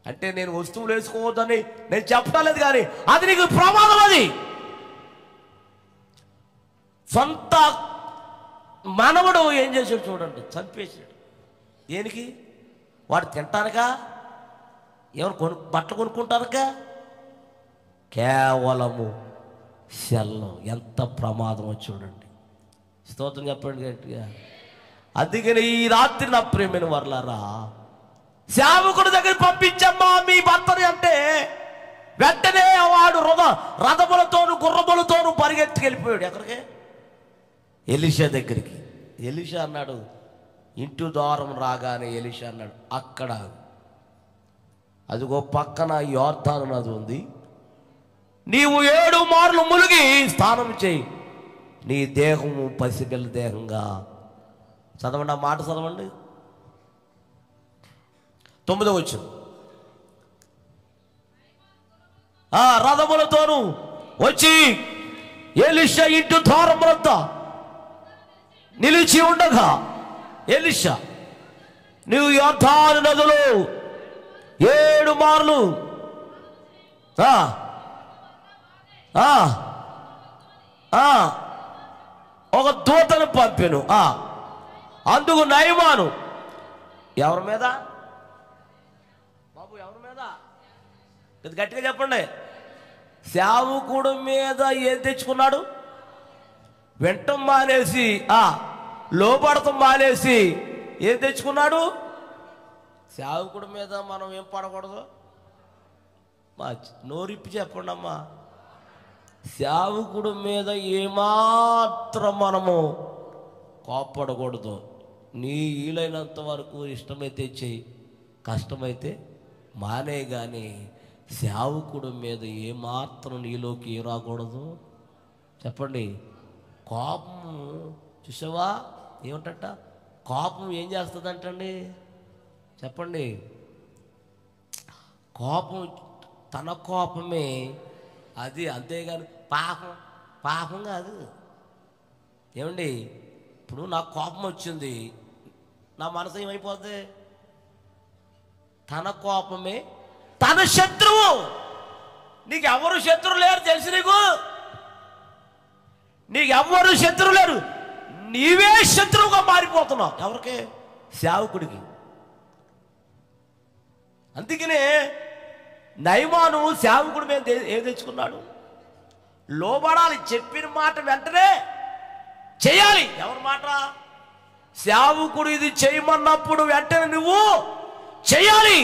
అంటే నేను వస్తువులు వేసుకోవద్దని నేను చెప్పలేదు, కానీ అది నీకు ప్రమాదం. అది సొంత మనవడు ఏం చేశాడు చూడండి, చంపేశాడు. దేనికి? వాడు తింటానుక, ఎవరు బట్టలు కొనుక్కుంటానుక, కేవలము శల్లం. ఎంత ప్రమాదమో చూడండి. స్తోత్రం చెప్పండి గట్టిగా. అందుకని ఈ రాత్రి నా ప్రేమైన వర్లారా, సేవకుడి దగ్గర పంపించమ్మా మీ భర్తని అంటే వెంటనే వాడు రథములతోను గుర్రములతోను పరిగెత్తుకెళ్ళిపోయాడు. ఎక్కడికి? ఎలీషా దగ్గరికి. ఎలీషా అన్నాడు, ఇంటి ద్వారం రాగానే ఎలీషా అన్నాడు, అక్కడ అదిగో పక్కన యోర్దాను నది ఉంది, నీవు 7 మార్లు మునిగి స్నానం చేయి, నీ దేహము పసిపిల్ల దేహంగా. చదవండి, ఆ మాట చదవండి. 9వ వచనం. రథములతోను వచ్చి ఎలీషా ఇంటి ద్వారం వద్ద నిలిచి ఉండగా, ఎలీషా నీవు యోర్దాను నదులు 7 మార్లు ఒక దూతను పంపెను. అందుకు నయమాను ఎవరి మీద? బాబు ఎవరి మీద? గట్టిగా చెప్పండి. సేవకుడు మీద ఏం తెచ్చుకున్నాడు? వెంటం మానేసి, లోపడతం మానేసి ఏం తెచ్చుకున్నాడు? సేవకుడి మీద మనం ఏం పడకూడదు? నోరిప్పి చెప్పండి అమ్మా. సేవకుడి మీద ఏమాత్రం మనము కోప్పడకూడదు. నీ వీలైనంత వరకు ఇష్టమైతే చెయ్యి, కష్టమైతే మానే. కానీ సేవకుడి మీద ఏమాత్రం నీలోకి ఏం రాకూడదు? చెప్పండి. కోపం చూసావా ఏమిటంట? కోపం ఏం చేస్తుందంటండి? చెప్పండి. కోపం తన కోపమే అది, అంతేగాని పాపం కాదు. ఏమండి, ఇప్పుడు నాకు కోపం వచ్చింది, నా మనసు ఏమైపోద్ది? తన కోపమే తన శత్రువు. నీకు ఎవరు శత్రువు లేరు తెలుసు? నీకు ఎవరు శత్రువు లేరు, నీవే శత్రువుగా మారిపోతున్నావు. ఎవరికి? సేవకుడికి. అందుకనే నయమాను సేవకుడి మీద ఏం తెచ్చుకున్నాడు? లోబడాలి, చెప్పిన మాట వెంటనే చేయాలి. ఎవరి మాట? సేవకుడు ఇది చేయమన్నప్పుడు వెంటనే నువ్వు చేయాలి.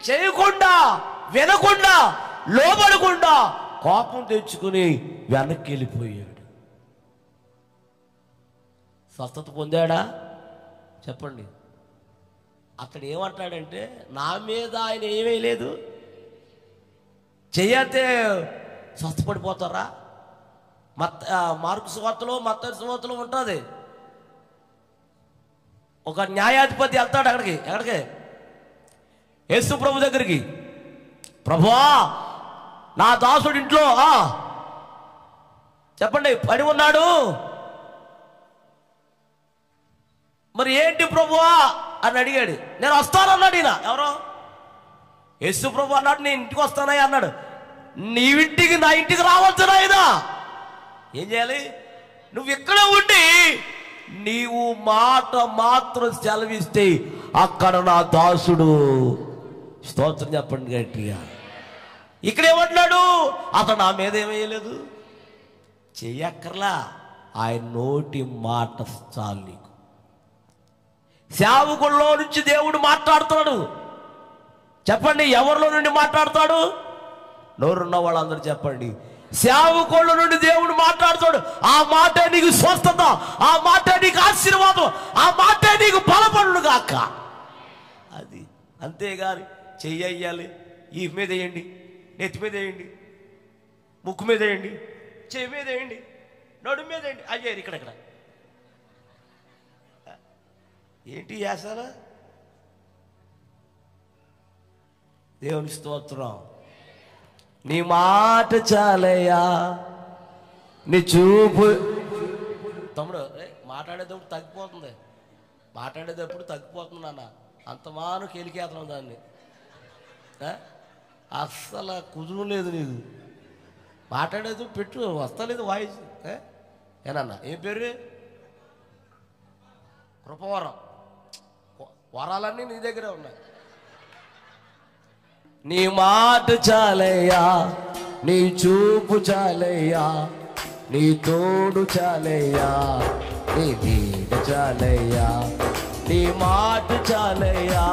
చేయకుండా, వినకుండా, లోబడకుండా కోపం తెచ్చుకుని వెనక్కి వెళ్ళిపోయాడు. స్వస్థత పొందాడా? చెప్పండి. అతడు ఏమంటాడంటే, నా మీద ఆయన ఏమీ లేదు, చెయ్యతే స్వస్థపడిపోతారా? మార్కు సువార్తలో, మత్తయి సువార్తలో ఉంటుంది. ఒక న్యాయాధిపతి వెళ్తాడు ఎక్కడికి? యేసు ప్రభు దగ్గరికి. ప్రభువా, నా దాసుడు ఇంట్లో చెప్పండి పడి ఉన్నాడు, మరి ఏంటి ప్రభువా అని అడిగాడు. నేను వస్తానన్నాడు ఈయన. ఎవరో? యేసు ప్రభు అన్నాడు, నేను ఇంటికి వస్తానయ్యా అన్నాడు. నీవింటికి నా ఇంటికి రావచ్చు నాయనా. ఏం చేయాలి? నువ్వు ఇక్కడ ఉండి నీవు మాట మాత్రం సెలవిస్తే అక్కడ నా దాసుడు. స్తోత్రం చెప్పండి గట్టిగా. ఇక్కడ ఏమంటున్నాడు? అతను నా మీద ఏమేయలేదు, చెయ్యక్కర్లా, ఆయన నోటి మాట చాలు నీకు. సేవకుల్లో నుంచి దేవుడు మాట్లాడుతున్నాడు. చెప్పండి, ఎవరిలో నుండి మాట్లాడతాడు? నోరున్న వాళ్ళందరూ చెప్పండి. సేవకుల నుండి దేవుడు మాట్లాడుతాడు. ఆ మాట నీకు స్వస్థత, ఆ మాట నీకు ఆశీర్వాదం, ఆ మాట నీకు బలపడును గాక. అది అంతేగాని చెయ్యాలి, ఈ మీద వేయండి, నెత్తి మీద వేయండి, ముక్కు మీద వేయండి, చెయ్యి మీద వేయండి, నడుము మీద వేయండి, అయ్యారు ఇక్కడెక్కడ ఏంటి చేస్తారా? దేవుని స్తోత్రం. నీ మాట చాలయ్యా, నీ చూపు. తమ్ముడు మాట్లాడేటప్పుడు తగ్గిపోతుంది, నాన్న అంత మాను కెలికేతనం దాన్ని. అస్సలు కుదురు లేదు నీకు, మాట్లాడేది పెట్టు, వస్తలేదు వాయిస్. ఏనన్నా ఏం పేరు? కృపవరం. వరాలన్నీ నీ దగ్గరే ఉన్నాయి. నీ మాట చాలయ్యా, నీ చూపు చాలయ్యా, నీ తోడు చాలయ్యా, నీ నీడ చాలయ్యా, నీ మాట చాలయ్యా.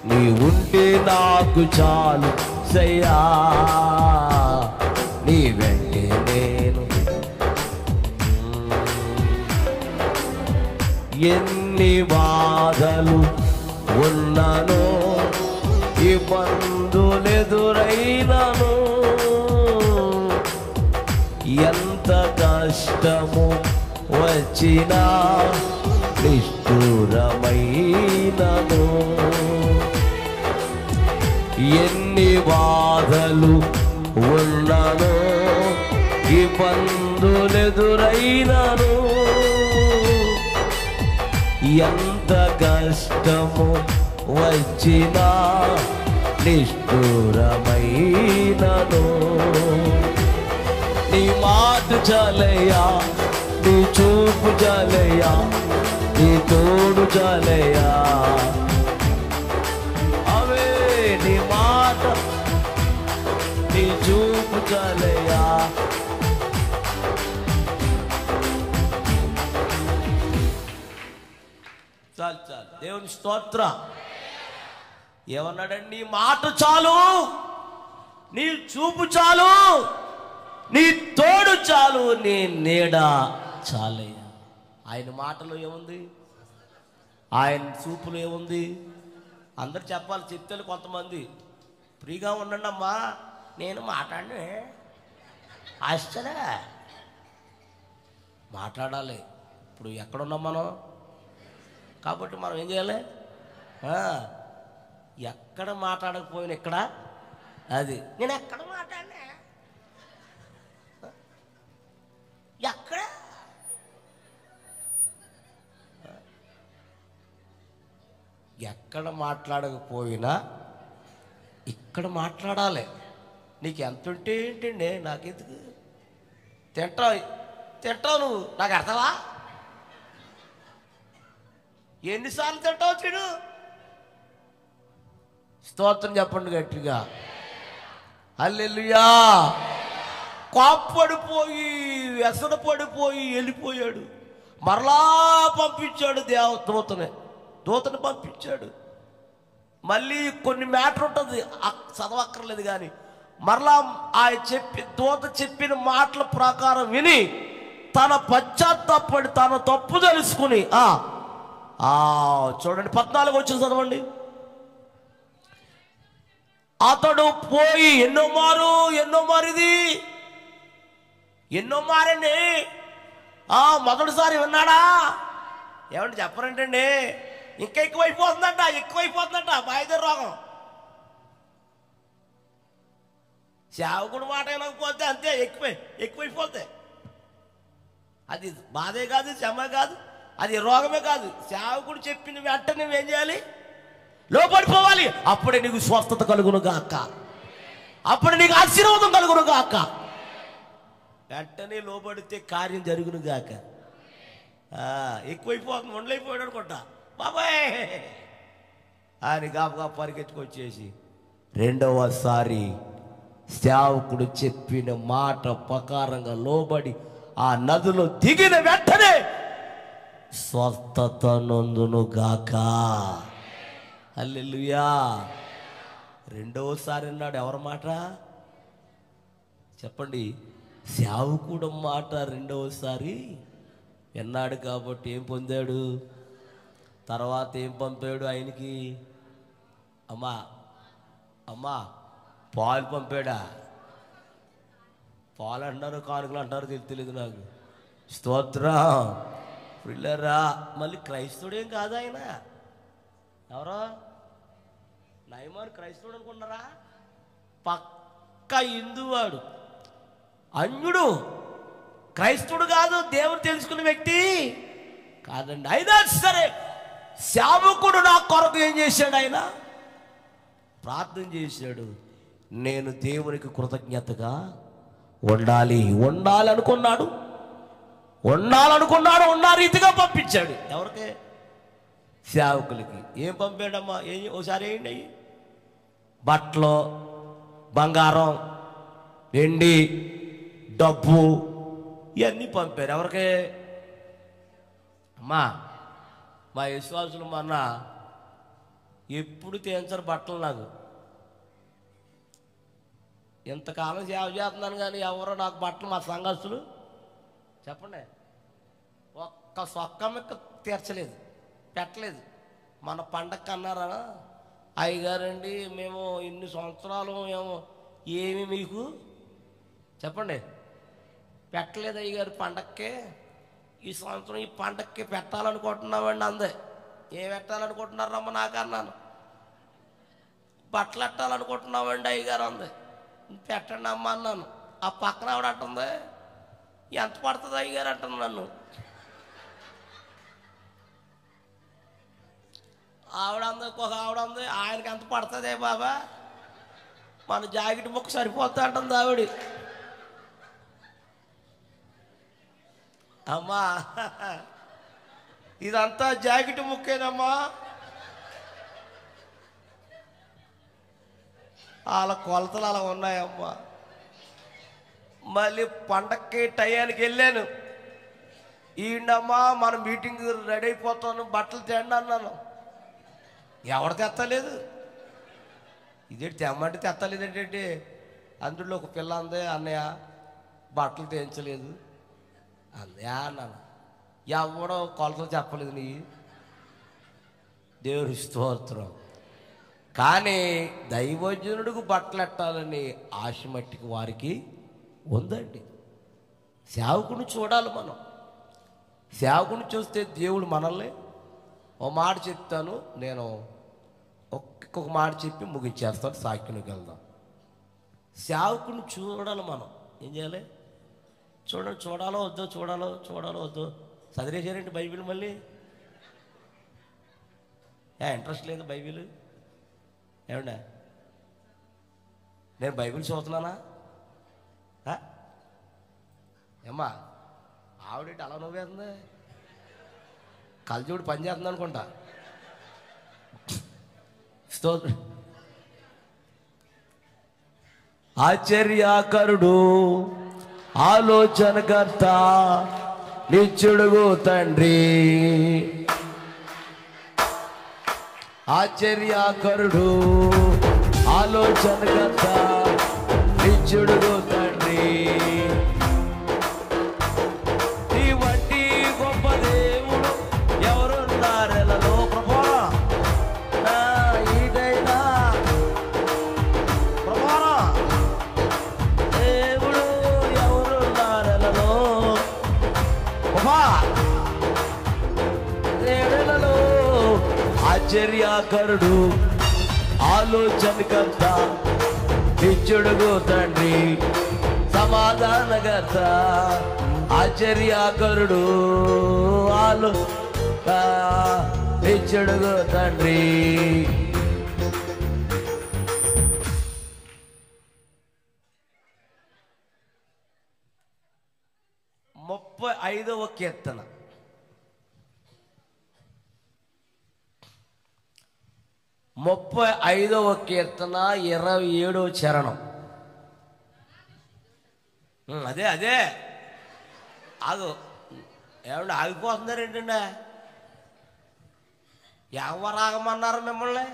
నీ ఉంటే నాకు చాలు సయ్యా, నీ వెంటే నేను ఎన్ని బాధలు ఉన్నాను, ఇబ్బందులెదురైనను, ఎంత కష్టము వచ్చినా నిష్ఠురమైనను, ఎన్ని బాధలు ఉన్నాను, ఇబ్బందులెదురైనను, ఎంత కష్టము వచ్చినా నిష్ఠురమైనను, నీ మాట చాలయ్యా, నీ చూపు చాలయ్యా, నీ తోడు చాలయ్యా. అవే నీ మాట, నీ చూపు చాలయ్యా. చాలు చాలు, దేవుని స్తోత్ర. ఏమన్నాడండి? నీ మాట చాలు, నీ చూపు చాలు, నీ తోడు చాలు, నీ నీడ చాలయ్యా. ఆయన మాటలో ఏముంది? ఆయన చూపులో ఏముంది? అందరు చెప్పాలి, చెప్తే కొంతమంది ఫ్రీగా ఉండండి అమ్మా, నేను మాట్లాడి ఆశ్చర్య మాట్లాడాలి. ఇప్పుడు ఎక్కడున్నాం మనం? కాబట్టి మనం ఏం చేయాలి? ఎక్కడ మాట్లాడకపోయినా ఇక్కడ, అది నేను ఎక్కడ మాట్లాడినా, ఎక్కడ ఎక్కడ మాట్లాడకపోయినా ఇక్కడ మాట్లాడాలి. నీకు ఎంత ఉంటే ఏంటండి, నాకెందుకు? తింటావు నువ్వు, నాకు అర్థమా? ఎన్నిసార్లు తింటావు చెడు? స్తోత్రం చెప్పండి గట్టిగా, హల్లెలూయా. కోప్పడిపోయి వ్యసన పడిపోయి వెళ్ళిపోయాడు, మరలా పంపించాడు దూతని పంపించాడు. మళ్ళీ కొన్ని మ్యాటర్ ఉంటుంది, చదవక్కర్లేదు కానీ మరలా దూత చెప్పిన మాటల ప్రకారం విని తన పశ్చాత్తాపడి తన తప్పు తెలుసుకుని చూడండి 14 వచ్చి చదవండి. అతడు పోయి ఎన్నో మారు ఇది ఎన్నో మారండి. మొదటిసారి విన్నాడా? ఏమంటే చెప్పరంటండి, ఇంకా ఎక్కువైపోతుందంట బాయిదర్ రోగం. సేవకుడు మాట వినకపోతే అంతే, ఎక్కువైపోతాయి. అది బాధే కాదు, శ్రమ కాదు, అది రోగమే కాదు. సేవకుడు చెప్పిన వెంటనే నువ్వేం చేయాలి? లోపడిపోవాలి. అప్పుడే నీకు స్వస్థత కలుగును గాక, అప్పుడే నీకు ఆశీర్వాదం కలుగును గాక. వెంటనే లోబడితే కార్యం జరుగును గాక. ఎక్కువైపోతుంది, ఉండలేకపోయాడు అనుకుంటా బాబాయ్ అని గాబుగా పరిగెత్తుకొచ్చేసి రెండవసారి సేవకుడు చెప్పిన మాట ప్రకారంగా లోబడి ఆ నదిలో దిగిన వెంటనే స్వస్థత నొందును గాక. హల్లెలూయా. రెండవసారి అన్నాడు. ఎవరి మాట చెప్పండి? సేవకుడు మాట రెండవసారి విన్నాడు కాబట్టి ఏం పొందాడు? తర్వాత ఏం పంపాడు ఆయనకి? అమ్మా పాలు పంపాడా? పాలు అంటారు, కానుకలు అంటారు, తెలియదు నాకు. స్తోత్రం పిల్లరా. మళ్ళీ క్రైస్తవుడేం కాదు ఆయన. ఎవరో నయమారు క్రైస్తవుడు అనుకున్నారా? పక్క హిందువాడు, అన్యుడు. క్రైస్తవుడు కాదు, దేవుడు తెలుసుకున్న వ్యక్తి కాదండి. అయినా సరే సేవకుడు నా కొరకు ఏం చేశాడు? ఆయన ప్రార్థన చేశాడు. నేను దేవునికి కృతజ్ఞతగా ఉండాలనుకున్నాడు. ఉన్న రీతిగా పంపించాడు. ఎవరికి? సేవకులకి. ఏం పంపాడమ్మా? ఓసారి ఏంటి అయ్యి? బట్టలు, బంగారం, వెండి, డబ్బు ఇవన్నీ పంపారు. ఎవరికి? అమ్మా, మా విశ్వాసులు మొన్న ఎప్పుడు తేంచరు బట్టలు. నాకు ఇంతకాలం సేవ చేస్తున్నాను కానీ ఎవరో నాకు బట్టలు, మా సంఘస్థులు చెప్పండి, ఒక్క సొక్కమిక్క తీర్చలేదు, పెట్టలేదు. మన పండగ అన్నారా, అయ్యగారండి మేము ఇన్ని సంవత్సరాలు మేము ఏమి మీకు చెప్పండి పెట్టలేదు అయ్యగారు పండక్కే, ఈ సంవత్సరం ఈ పండక్కి పెట్టాలనుకుంటున్నామండి. అందే. ఏం పెట్టాలనుకుంటున్నారమ్మ? నాకు అన్నాను. బట్టలు పెట్టాలనుకుంటున్నామండి అయ్యగారు అంది. పెట్టండి అమ్మ అన్నాను. ఆ పక్కన ఆవిడ అంటుంది, ఎంత పడుతుంది అయ్యగారు అంటుంది నన్ను. ఆవిడ అంది, ఒక ఆవిడ అంది, ఆయనకి ఎంత పడుతుందే బాబా, మన జాకెట్ ముక్క సరిపోతా అంటుంది ఆవిడ. అమ్మా, ఇదంతా జాకెట్ ముక్కేనమ్మా. వాళ్ళ కొలతలు అలా ఉన్నాయమ్మా. మళ్ళీ పండక్కి టయానికి వెళ్ళాను. ఈయనమ్మా మన మీటింగ్ రెడీ అయిపోతాను, బట్టలు తేండి అన్నాను. ఎవడు తెత్తలేదు. ఇదేంటి తెమ్మంటే తెత్తలేదు ఏంటంటే, అందులో ఒక పిల్ల అందే, అన్నయ్య బట్టలు తేయించలేదు అన్నయ్య అన్నాను. ఎవడో కొలతలు చెప్పలేదు. నీ దేవుడి స్తోత్రం. కానీ దైవజనుడికి బట్టలు ఎట్టాలని ఆశ మట్టికి వారికి ఉందండి. సేవకుని చూడాలి మనం. సేవకుని చూస్తే దేవుడు మనల్ని, ఓ మాట చెప్తాను నేను, ఒక్కొక్క మాట చెప్పి ముగించేస్తాను, సాక్ష్యానికి వెళ్దాం. సేవకుని చూడాలి మనం. ఏం చేయాలి? చూడాలో వద్దో చదివేశారండి బైబిల్. మళ్ళీ ఇంట్రెస్ట్ లేదు బైబిల్. ఏమండా, నేను బైబిల్ చదువుతున్నానా? ఏమ్మా, ఆవిడేంటి అలా నవ్వేస్తుంది? కలజోడు పని చేస్తుంది అనుకుంటా. స్తోత్రం. ఆశ్చర్యకరుడు, ఆలోచనకర్త, నిత్యుడుగు తండ్రి. ఆశ్చర్యకరుడు, ఆలోచనకర్త, నిత్యుడుగు తండ్రి. నీ వంటి గొప్ప దేవుడు ఎవరున్నారెలలో ప్రభా, నా ఈడైనా ప్రభా, దేవుడు ఎవరున్నారెలలో ప్రభా, దేవుడెలలో. ఆశ్చర్యకరుడు, ఆలోచనకర్త, నిత్యుడుగు తండ్రి, సమాధానకర్త. ఆశ్చర్యకరుడు, నిత్యుడుగు తండ్రి. 35వ కీర్తన. 35వ కీర్తన 27వ చరణం. అదే ఆగు. ఏమంటే ఆగిపోతున్నారు ఏంటండి? ఎవరు ఆగమన్నారు మిమ్మల్ని?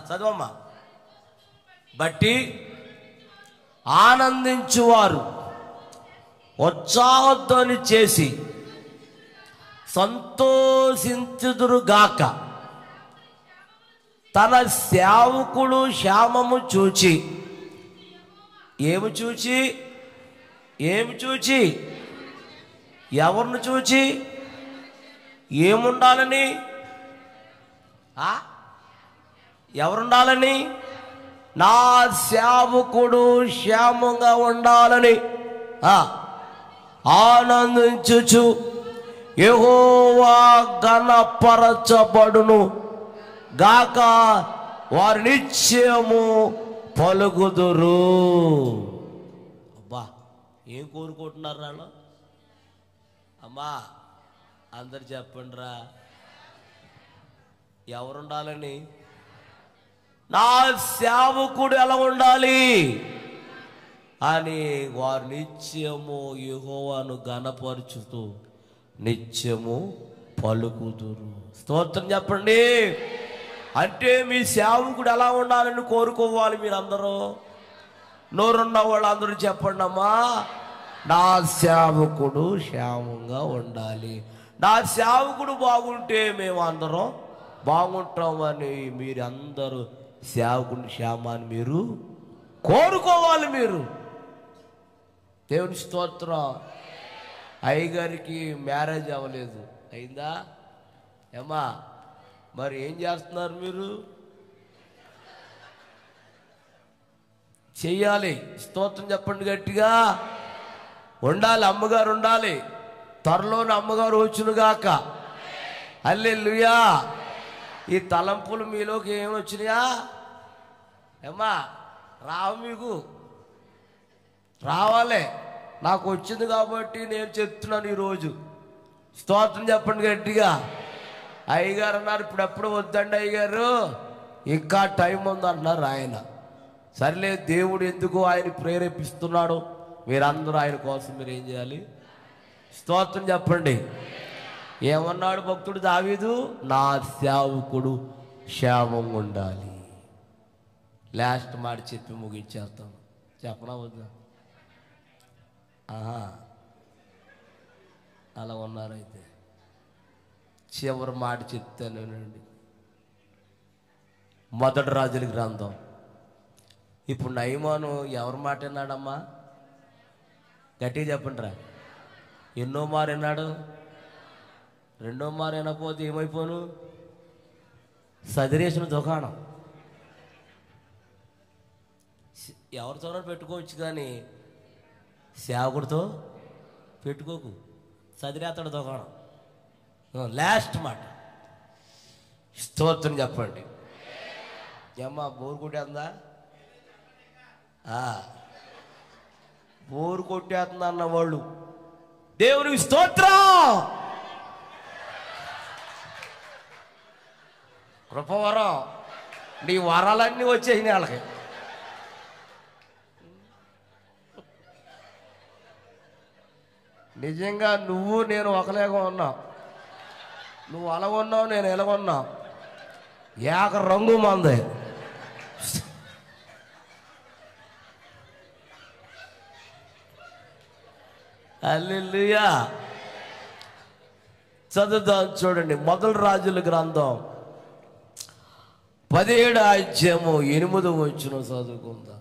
చదవమ్మా. బట్టి ఆనందించువారు ఉత్సాహధ్వని చేసి సంతోషించుదురుగాక. తన సేవకుడు క్షేమము చూచి. ఏమి చూచి? ఎవరిని చూచి? ఏముండాలని? ఎవరుండాలని? నా సేవకుడు క్షేమంగా ఉండాలని. ఆనందించుచు యెహోవా ఘనపరచబడును గాక, వారు నిత్యము పలుకుదురు. అబ్బా, ఏం కోరుకుంటున్నారు వాళ్ళు? అమ్మా అందరు చెప్పండి రా, ఎవరుండాలని? నా సేవకుడు ఎలా ఉండాలి అని వారు నిత్యము యెహోవాను ఘనపరుచుతూ నిత్యము పలుకుదురు. స్తోత్రం చెప్పండి. అంటే మీ సేవకుడు ఎలా ఉండాలని కోరుకోవాలి మీరందరూ. నోరున్న వాళ్ళందరూ చెప్పండి అమ్మా, నా సేవకుడు క్షేమంగా ఉండాలి. నా సేవకుడు బాగుంటే మేము అందరం బాగుంటామని మీరందరూ సేవకుని క్షేమాన్ని మీరు కోరుకోవాలి. మీరు దేవుని స్తోత్రం. అయ్యగారికి మ్యారేజ్ అవ్వలేదు, అయిందా ఏమా? మరి ఏం చేస్తున్నారు మీరు? చెయ్యాలి. స్తోత్రం చెప్పండి గట్టిగా. ఉండాలి, అమ్మగారు ఉండాలి. త్వరలోనే అమ్మగారు వచ్చునుగాక. హల్లెలూయా. ఈ తలంపులు మీలోకి ఏమి వచ్చినాయా ఏమా? రావు, మీకు రావాలి. నాకు వచ్చింది కాబట్టి నేను చెప్తున్నాను ఈరోజు. స్తోత్రం చెప్పండి గట్టిగా. అయ్యగారు అన్నారు, ఇప్పుడెప్పుడు వద్దండి అయ్యగారు, ఇంకా టైం ఉంది అంటున్నారు ఆయన. సర్లే, దేవుడు ఎందుకు ఆయన ప్రేరేపిస్తున్నాడు, మీరందరూ ఆయన కోసం మీరు ఏం చేయాలి? స్తోత్రం చెప్పండి. ఏమన్నాడు భక్తుడు దావీదు? నా సేవకుడు క్షేమంగా ఉండాలి. లాస్ట్ మాట చెప్పి ముగించేస్తాను. చెప్పనా వద్దా? అలా ఉన్నారైతే చివరి మాట చెప్తానండి. మొదటి రాజుల గ్రంథం. ఇప్పుడు నయమాను ఎవరి మాట విన్నాడమ్మా? గట్టిగా చెప్పండి రా. ఎన్నో మారు విన్నాడు? రెండో మారు వినకపోతే ఏమైపోను? సదిరేసిన దుకాణం. ఎవరితోనో పెట్టుకోవచ్చు కానీ సేవకుడితో పెట్టుకోకు, సదిరేస్తాడు దుకాణం. లాస్ట్ మాట. స్తోత్రం చెప్పండి. ఏమ్మా బోరు కొట్టేస్తుందా? బోరు కొట్టేస్తుంది అన్న వాళ్ళు దేవునికి స్తోత్రం. కృపవరం, నీ వరాలన్నీ వచ్చేసినాయి వాళ్ళకి. నిజంగా నువ్వు నేను ఒకలాగా ఉన్నావు. నువ్వు అలా ఉన్నావు, నేను ఎలా ఉన్నా. ఏక రంగు మంది. హల్లెలూయా. చదువుదాం చూడండి. మొదటి రాజుల గ్రంథం 17వ అధ్యాయము 8వ వచనం చదువుకుందాం.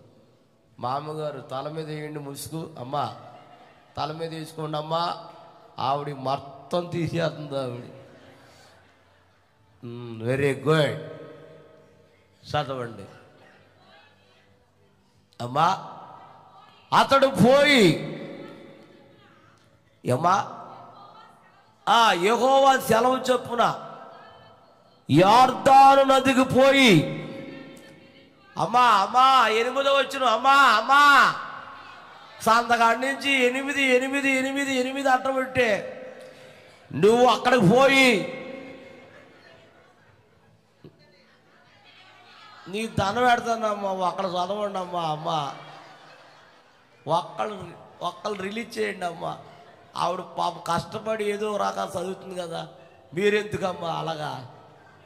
మామగారు తల మీద వేయండి ముసుగు. అమ్మా తల మీద వేసుకోండి అమ్మా. ఆవిడ మొత్తం తీసేస్తుంది ఆవిడ. Very good. చదవండి అమ్మా. అతడు పోయి అమ్మా యెహోవా సెలవు చొప్పున యొర్దాను నదికి పోయి అమ్మా 8వ వచనం. అమ్మా సంతకాడి నుంచి 8 అట్టం పెట్టే నువ్వు అక్కడికి పోయి నీ దండం పెడతానమ్మా, అక్కడ చదవండి అమ్మా. ఒక్కళ్ళు రిలీజ్ చేయండి అమ్మా. ఆవిడ పాప కష్టపడి ఏదో రకాలు చదువుతుంది కదా, మీరెందుకమ్మా అలాగా?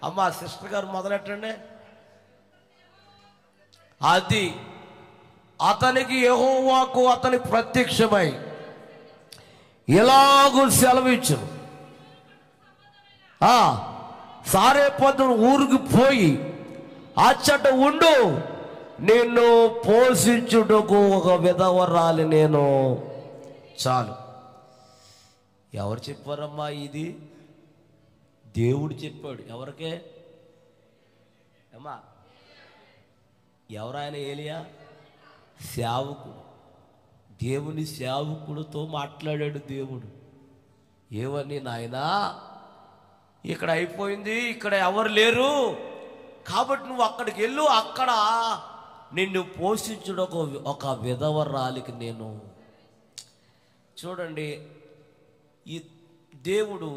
అమ్మా సిస్టర్ గారు మొదలెట్టండి. అది అతనికి యెహోవాకు అతని ప్రత్యక్షమై ఇలాగూ సెలవిచ్చును, సారేపదు ఊరికి పోయి అచ్చట ఉండు, నిన్ను పోషించుటకు ఒక విధవరాలి నేను చాలు. ఎవరు చెప్పారమ్మా ఇది? దేవుడు చెప్పాడు. ఎవరికే అమ్మా? ఎవరాయన? ఏలియా సేవకుడు. దేవుని సేవకుడితో మాట్లాడాడు దేవుడు. ఏమని? నాయనా, ఇక్కడ అయిపోయింది, ఇక్కడ ఎవరు లేరు, కాబట్టి నువ్వు అక్కడికి వెళ్ళు, అక్కడ నిన్ను పోషించుడు ఒక విధవరాలికి నేను. చూడండి, ఈ దేవుడు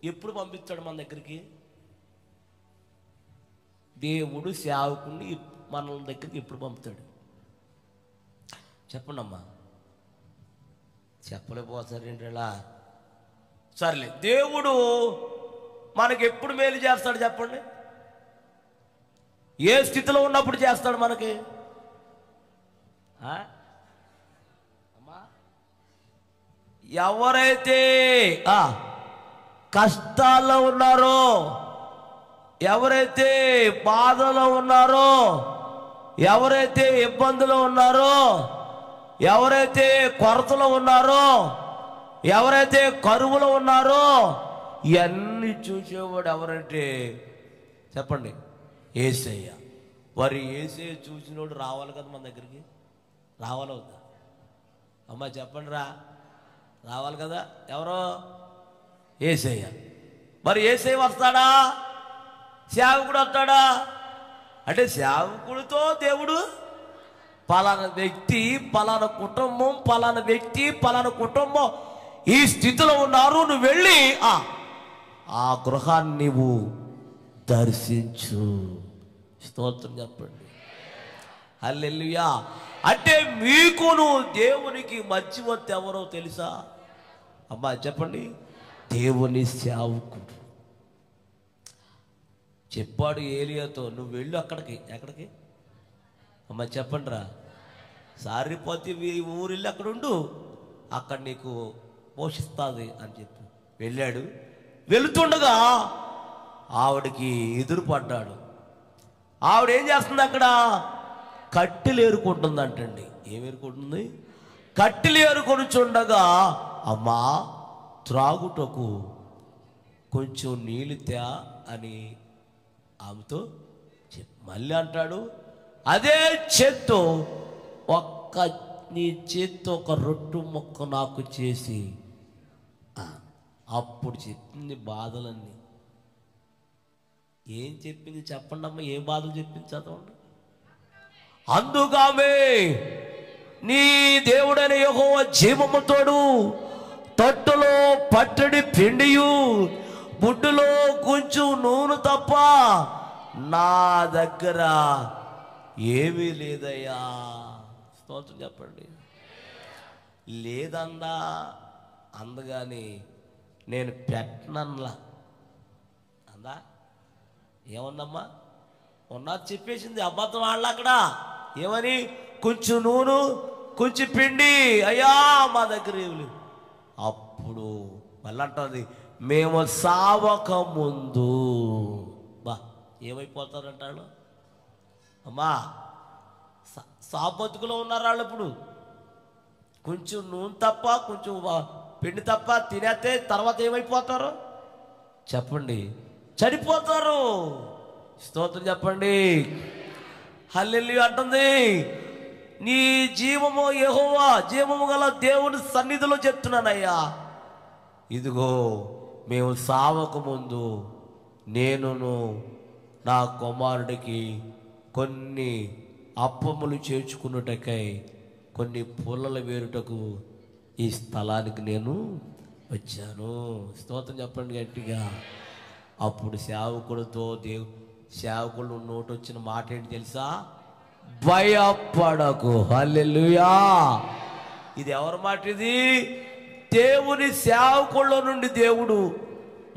ఎప్పుడు పంపిస్తాడు మన దగ్గరికి? దేవుడు సేవకుని మన దగ్గరికి ఎప్పుడు పంపుతాడు? చెప్పండి అమ్మా. చెప్పలేకపోతారేంటి ఇలా? సర్లే, దేవుడు మనకి ఎప్పుడు మేలు చేస్తాడు చెప్పండి? ఏ స్థితిలో ఉన్నప్పుడు చేస్తాడు మనకి? అమ్మా, ఎవరైతే కష్టాల్లో ఉన్నారో, ఎవరైతే బాధలో ఉన్నారో, ఎవరైతే ఇబ్బందులు ఉన్నారో, ఎవరైతే కొరతలో ఉన్నారో, ఎవరైతే కరువులో ఉన్నారో, ఇవన్నీ చూసేవాడు ఎవరంటే చెప్పండి? యేసయ్య. వారి యేసయ్య చూసినోడు రావాలి కదా మన దగ్గరికి. రావాలి అవుతా? అమ్మా చెప్పండి, రావాలి కదా. ఎవరో? యేసయ్య. మరి యేసయ్య వస్తాడా? సేవకుడు వస్తాడా? అంటే సేవకుడితో దేవుడు పలానా వ్యక్తి, పలానా కుటుంబం, పలానా వ్యక్తి, పలానా కుటుంబం ఈ స్థితిలో ఉన్నారు, నువ్వు వెళ్ళి ఆ గృహాన్ని నీవు దర్శించు. స్తోత్రం చెప్పండి. హల్లెలూయా. అంటే మీకును దేవునికి మధ్యవర్తి ఎవరో తెలుసా? అమ్మా చెప్పండి. దేవుని సేవకుడు చెప్పాడు ఏలియాతో, నువ్వు వెళ్ళు అక్కడికి. ఎక్కడికి అమ్మా చెప్పండి? సారిపోతే ఊరిల్లు అక్కడ ఉండు, అక్కడ నీకు పోషిస్తుంది అని చెప్పి వెళ్ళాడు. వెళుతుండగా ఆవిడకి ఎదురుపడ్డాడు. ఆవిడ ఏం చేస్తుంది? అక్కడ కట్టెలు ఏరుకుంటుంది అంటండి. ఏమి ఏరుకుంటుంది? కట్టెలు ఏరుకొని చుండగా, అమ్మా త్రాగుటకు కొంచెం నీళ్ళు తే అని ఆమెతో మళ్ళీ అంటాడు, అదే చేత్తో నీ చేత్తో ఒక రొట్టు మొక్క నాకు చేసి. అప్పుడు చెప్పింది బాధలన్నీ. ఏం చెప్పింది చెప్పండి అమ్మ? ఏ బాధలు చెప్పింది చదవండి. అందుకామే నీ దేవుడైన యెహోవా జీవముతోడు తొట్టులో పట్టడి పిండియు బుడ్డులో కొంచెం నూనె తప్ప నా దగ్గర ఏమీ లేదయ్యా. స్తోత్రం చెప్పండి. లేదన్నా అందగాని నేను పెట్టనల్లా అందా. ఏమన్నమ్మా? ఉన్నది చెప్పేసింది. అబద్ధం ఆడలా అక్కడ. ఏమని? కొంచెం నూనె, కొంచెం పిండి, అయ్యా మా దగ్గర ఏమి లేవు. అప్పుడు మళ్ళీ అంటుంది, మేము సావక ముందు ఏమైపోతారంటాడు? అమ్మా సాబతుకులో ఉన్నారు వాళ్ళు. ఇప్పుడు కొంచెం నూనె తప్ప, కొంచెం పిండి తప్ప తినేస్తే తర్వాత ఏమైపోతారు చెప్పండి? చనిపోతారు. స్తోత్రం చెప్పండి. హల్లెలూయా అంటుంది. నీ జీవము యెహోవా, జీవము గల దేవుని సన్నిధిలో చెప్తున్నానయ్యా, ఇదిగో మేము సావక ముందు నేనును నా కుమారుడికి కొన్ని అప్పములు చేర్చుకున్నటకై కొన్ని పుల్లలు వేరుటకు ఈ స్థలానికి నేను వచ్చాను. స్తోత్రం చెప్పండి గట్టిగా. అప్పుడు సేవకుడితో సేవకుడు నోటి వచ్చిన మాట ఏంటి తెలుసా? భయపడకు. హల్లెలూయా. ఇది ఎవరి మాట? ఇది దేవుని సేవకుల నుండి దేవుడు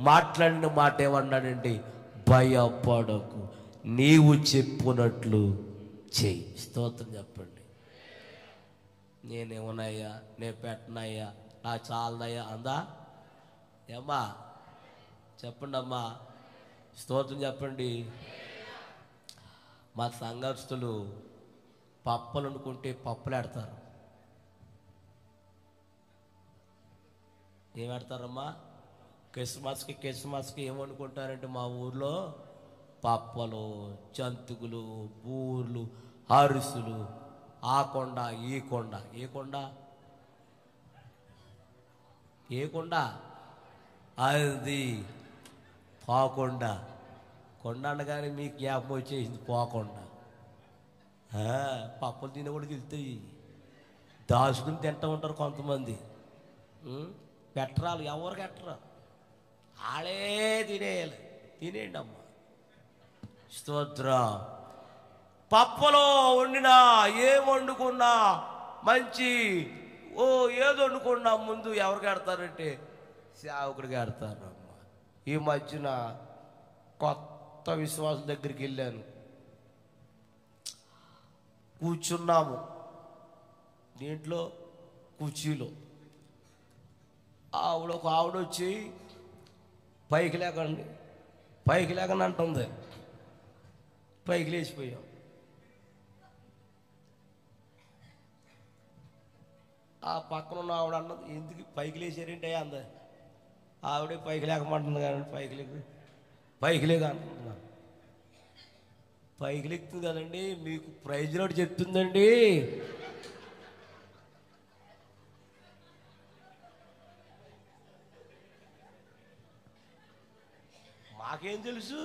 మాట్లాడిన మాట. ఏమన్నాడండి? భయపడకు, నీవు చెప్పునట్లు చెయ్యి. స్తోత్రం చెప్పండి. నేనేమన్నాయ్యా, నేను పెట్టనయ్యా, నా చాలదయ్యా అందా? ఏమ్మా చెప్పండి అమ్మా. స్తోత్రం చెప్పండి. మా సంఘస్థులు పప్పలు అనుకుంటే పప్పులు పెడతారు. ఏం పెడతారమ్మా? క్రిస్మస్కి ఏమనుకుంటారంటే మా ఊర్లో పప్పలు, జంతుకులు, బూర్లు, అరుసులు ఆ కొండ ఈ కొండ, ఏ కొండ, ఏ కొండ అది పోకొండ. కొండ అనగానే మీకు జ్ఞాపకం వచ్చేసింది పోకొండ. పప్పులు తినే కూడా వెళ్తాయి, దాచుకుని తింటూ ఉంటారు కొంతమంది. పెట్టరాలు ఎవరికి ఎట్టరు, ఆడే తినేయాలి. తినేయండి అమ్మ. స్తోత్రం. పప్పులో వండినా ఏం వండుకున్నా మంచి ఏది వండుకున్నా ముందు ఎవరికి ఆడతారంటే సేవకుడికి ఆడతారు అమ్మ. ఈ మధ్యన కొత్త విశ్వాసం దగ్గరికి వెళ్ళాను, కూర్చున్నాము దీంట్లో కుర్చీలో. ఒక ఆవిడ వచ్చి పైకి లేకండి, పైకి లేకని అంటుంది. పైకి లేచిపోయాం. ఆ పక్కన ఉన్న ఆవిడ అన్నది, ఎందుకు పైకి లేచారేంటి అంది. ఆవిడే పైకి లేకమంటుంది కానీ పైకి లేక అంటున్నాను. పైకి లెక్కుతుంది కదండి, మీకు ప్రైజ్ లోటు చెప్తుందండి. మాకేం తెలుసు,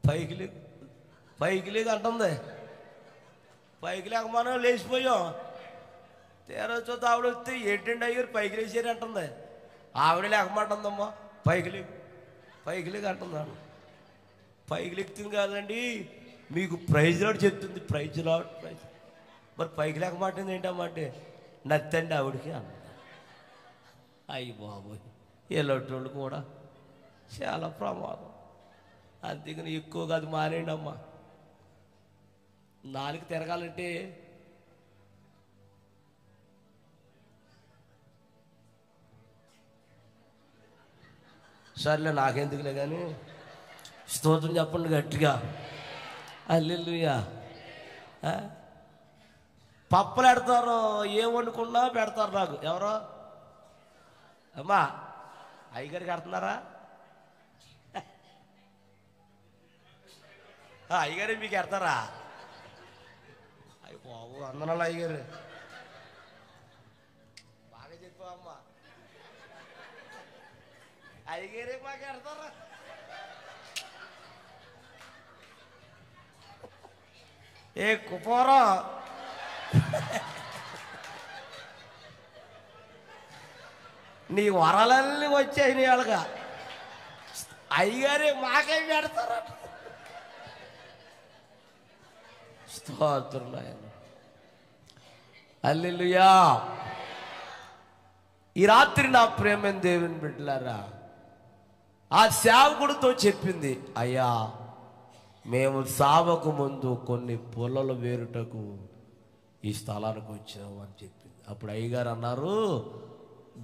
పైకి లేక అంటుంది. పైకి లేక మనం లేచిపోయాం. తీరా చూస్తే ఆవిడ వస్తే ఏంటండి అయ్యారు పైకి లేచారు అంటుంది. ఆవిడ లేకమంటుందమ్మా, పైకి లేక అంటున్నాను. పైకి లెక్కుతుంది కాదండి, మీకు ప్రైజ్ లాడ్ చెప్తుంది. ప్రైజ్ లాడ్ మరి పైకి లేకమాటంది ఏంటమ్మా అంటే నత్తండి ఆవిడకి అన్న. అయ్యి బాబోయ్, ఎలాంటి కూడా చాలా ప్రమాదం. అందుకని ఎక్కువగా అది మానేయండి అమ్మా. నాలుగు తిరగాలంటే సర్లే నాకెందుకులే కానీ స్తోత్రం చెప్పండి గట్టిగా. హల్లెలూయా. పప్పులు పెడతారు, ఏం వండుకున్నా పెడతారు నాకు. ఎవరో అమ్మా అయ్యగారికి ఆడుతున్నారా? అయ్యగారే మీకు ఎడతారా? అయ్యి బాబు అందనాలు అయ్యగారు బాగా చెప్పావమ్మా. అయ్యగారే మాకు ఎడతారా? ఏ కుపోరా, నీ వరాలన్నీ వచ్చాయి నీ వాళ్ళగా. అయ్యగారే మాకేం పెడతారా? స్తోత్రం నాయన. హల్లెలూయా. ఈ రాత్రి నా ప్రేమ దేవుని బిడ్డలారా, ఆ సేవకుడితో చెప్పింది, అయ్యా మేము సావకు ముందు కొన్ని పొలలు వేరుటకు ఈ స్థలానికి వచ్చాము అని చెప్పింది. అప్పుడు అయ్యగారు అన్నారు,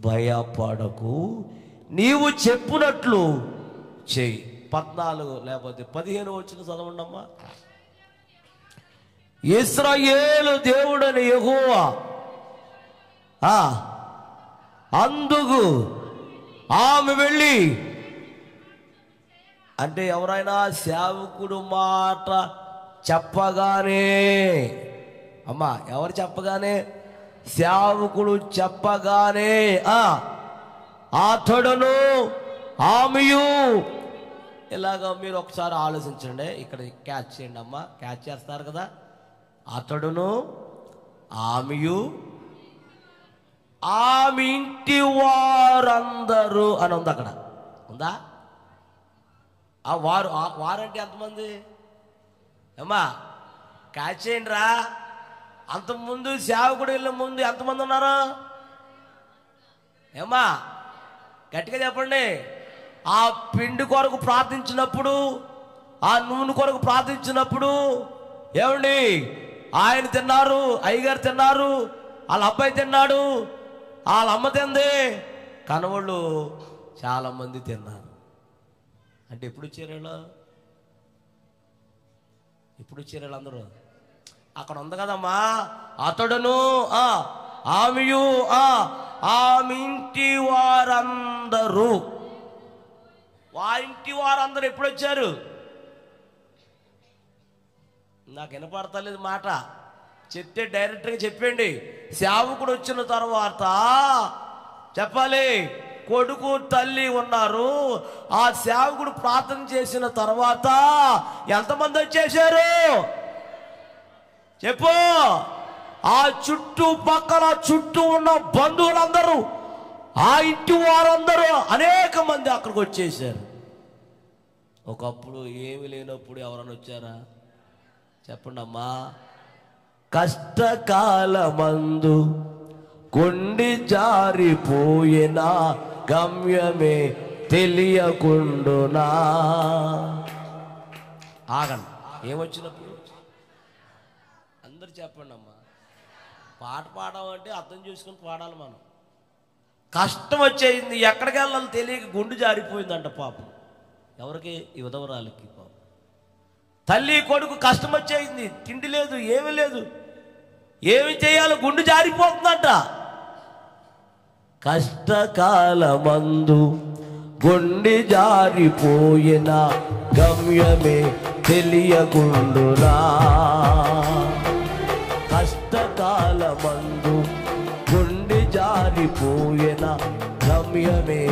భయపడకు, నీవు చెప్పినట్లు చెయ్యి. 14 లేకపోతే 15 వచ్చిన చదవండమ్మా. ఇశ్రాయేలు దేవుడని యెహోవా అందుకు ఆమె వెళ్ళి, అంటే ఎవరైనా సేవకుడు మాట చెప్పగానే, అమ్మా ఎవరు చెప్పగానే, సేవకుడు చెప్పగానే అతడును ఆమెయు. ఇలాగ మీరు ఒకసారి ఆలోచించండి, ఇక్కడ క్యాచ్ చేయండి అమ్మా, క్యాచ్ చేస్తారు కదా. అతడును ఆమెయు ఆమె ఇంటి వారందరూ అని ఉంది అక్కడ, ఉందా? ఆ వారంటే ఎంతమంది అమ్మా? క్యాచ్ చేయండి రా. అంతకుముందు సేవకుడు వెళ్ళే ముందు ఎంతమంది ఉన్నారు ఏమ్మా? గట్టిగా చెప్పండి. ఆ పిండి కొరకు ప్రార్థించినప్పుడు, ఆ నూనె కొరకు ప్రార్థించినప్పుడు ఏమండి, ఆయన తిన్నారు, అయ్యగారు తిన్నారు, వాళ్ళ అబ్బాయి తిన్నాడు, వాళ్ళ అమ్మ తింది, కనవాళ్ళు చాలామంది తిన్నారు. అంటే ఎప్పుడు వచ్చారు వీళ్ళు? ఎప్పుడు వచ్చారు వీళ్ళందరూ? అక్కడ ఉంది కదమ్మా, అతడును ఆమెయు ఆమె ఇంటి వారందరూ. ఇంటి వారందరూ ఎప్పుడు వచ్చారు? నాకు వినపడతలేదు మాట, చెప్తే డైరెక్ట్గా చెప్పండి. సేవకుడు వచ్చిన తర్వాత చెప్పాలి, కొడుకు తల్లి ఉన్నారు. ఆ సేవకుడు ప్రార్థన చేసిన తర్వాత ఎంతమంది వచ్చేసారు చెప్పు? ఆ చుట్టుపక్కల చుట్టూ ఉన్న బంధువులందరూ, ఆ ఇంటి వారందరూ అనేక మంది అక్కడికి వచ్చేసారు. ఒకప్పుడు ఏమి లేనప్పుడు ఎవరైనా వచ్చారా చెప్పండి అమ్మా. కష్టకాలమందు కొండి జారిపోయిన గమ్యమే తెలియకుండునా. ఆగండి, ఏమొచ్చినప్పుడు అందరు చెప్పండి అమ్మా. పాట పాడాలంటే అర్థం చేసుకుని పాడాలి మనం. కష్టం వచ్చేయింది, ఎక్కడికి వెళ్ళాలో తెలియక గుండె జారిపోయిందంట పాపం. ఎవరికి? ఈ విధవరాలకి పాపం. తల్లి కొడుకు కష్టం వచ్చేయింది, తిండి లేదు, ఏమీ లేదు, ఏమి చేయాలో గుండె జారిపోతుందంట. కష్టకాలమందు గుండె జారిపోయిన గమ్యమే తెలియకుండునా. కష్టకాలమందు గుండె జారిపోయిన గమ్యమే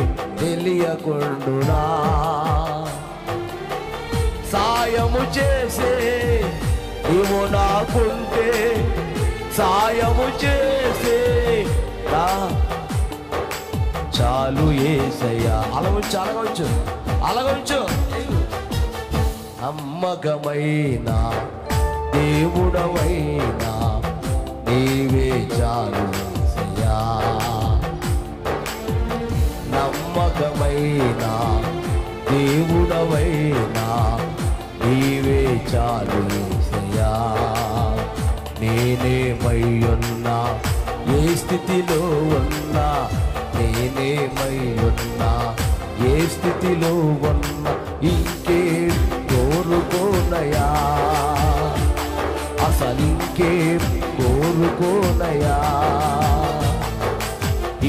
తెలియకుండునా. సాయము చేసే నీవు నాకుంటే, సాయము చేసే చాలు యేసయ్యా. అలగొచ్చు, అలగొచ్చు, అలగొచ్చు. నమ్మకమైన దేవుడవైనా నీవే చాలు యేసయ్యా. నమ్మకమైన దేవుడవైనా నీవే చాలు యేసయ్యా. నేనేమై ఉన్నా, ఏ స్థితిలో ఉన్నా, నేనేమై ఉన్నా, ఏ స్థితిలో ఉన్నా, ఇంకేం కోరుకోనయా, అసలు ఇంకేం కోరుకోనయా,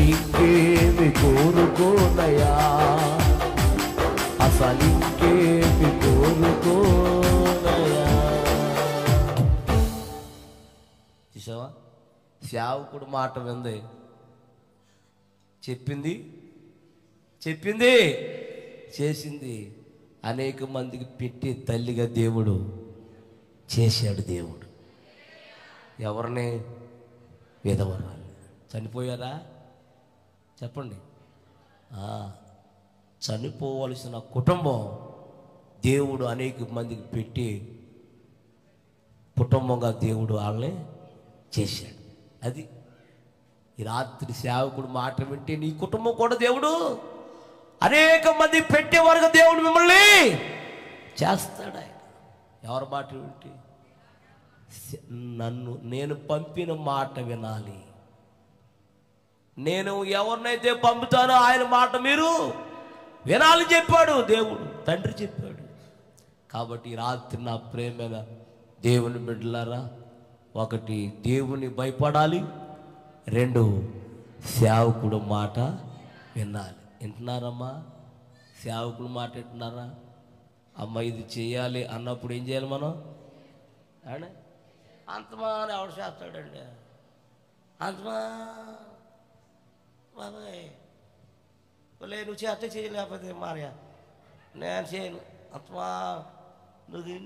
ఇంకేమి కోరుకోనయా, అసలు ఇంకేమి కోరుకోనయా. చూసావా, సేవకుడు మాట వింది, చెప్పింది చెప్పింది చేసింది. అనేక మందికి పెట్టి తల్లిగా దేవుడు చేశాడు. దేవుడు ఎవరిని? విధవరాలు. చనిపోయారా చెప్పండి? చనిపోవలసిన కుటుంబం దేవుడు అనేక మందికి పెట్టి కుటుంబంగా దేవుడు వాళ్ళని చేశాడు. అది ఈ రాత్రి సేవకుడు మాట వింటే నీ కుటుంబం కూడా దేవుడు అనేక మంది పెట్టేవారుగా దేవుడు మిమ్మల్ని చేస్తాడు. ఆయన ఎవరి మాట వింటే? నేను పంపిన మాట వినాలి. నేను ఎవరినైతే పంపుతానో ఆయన మాట మీరు వినాలని చెప్పాడు దేవుడు, తండ్రి చెప్పాడు. కాబట్టి రాత్రి నా ప్రేమైన దేవుని బిడ్డలారా, ఒకటి దేవుని భయపడాలి, రెండు సేవకుడు మాట వినాలి. వింటున్నారమ్మా? సేవకుడు మాట వింటున్నారా? అమ్మ ఇది చేయాలి అన్నప్పుడు ఏం చేయాలి మనం? అంటే అంతమా ఎవడు చేస్తాడండి, అంతమా బాబాయ్ లే, నువ్వు చేస్తే చేయలేకపోతే మారయ్య నేను చేయను, అంతమా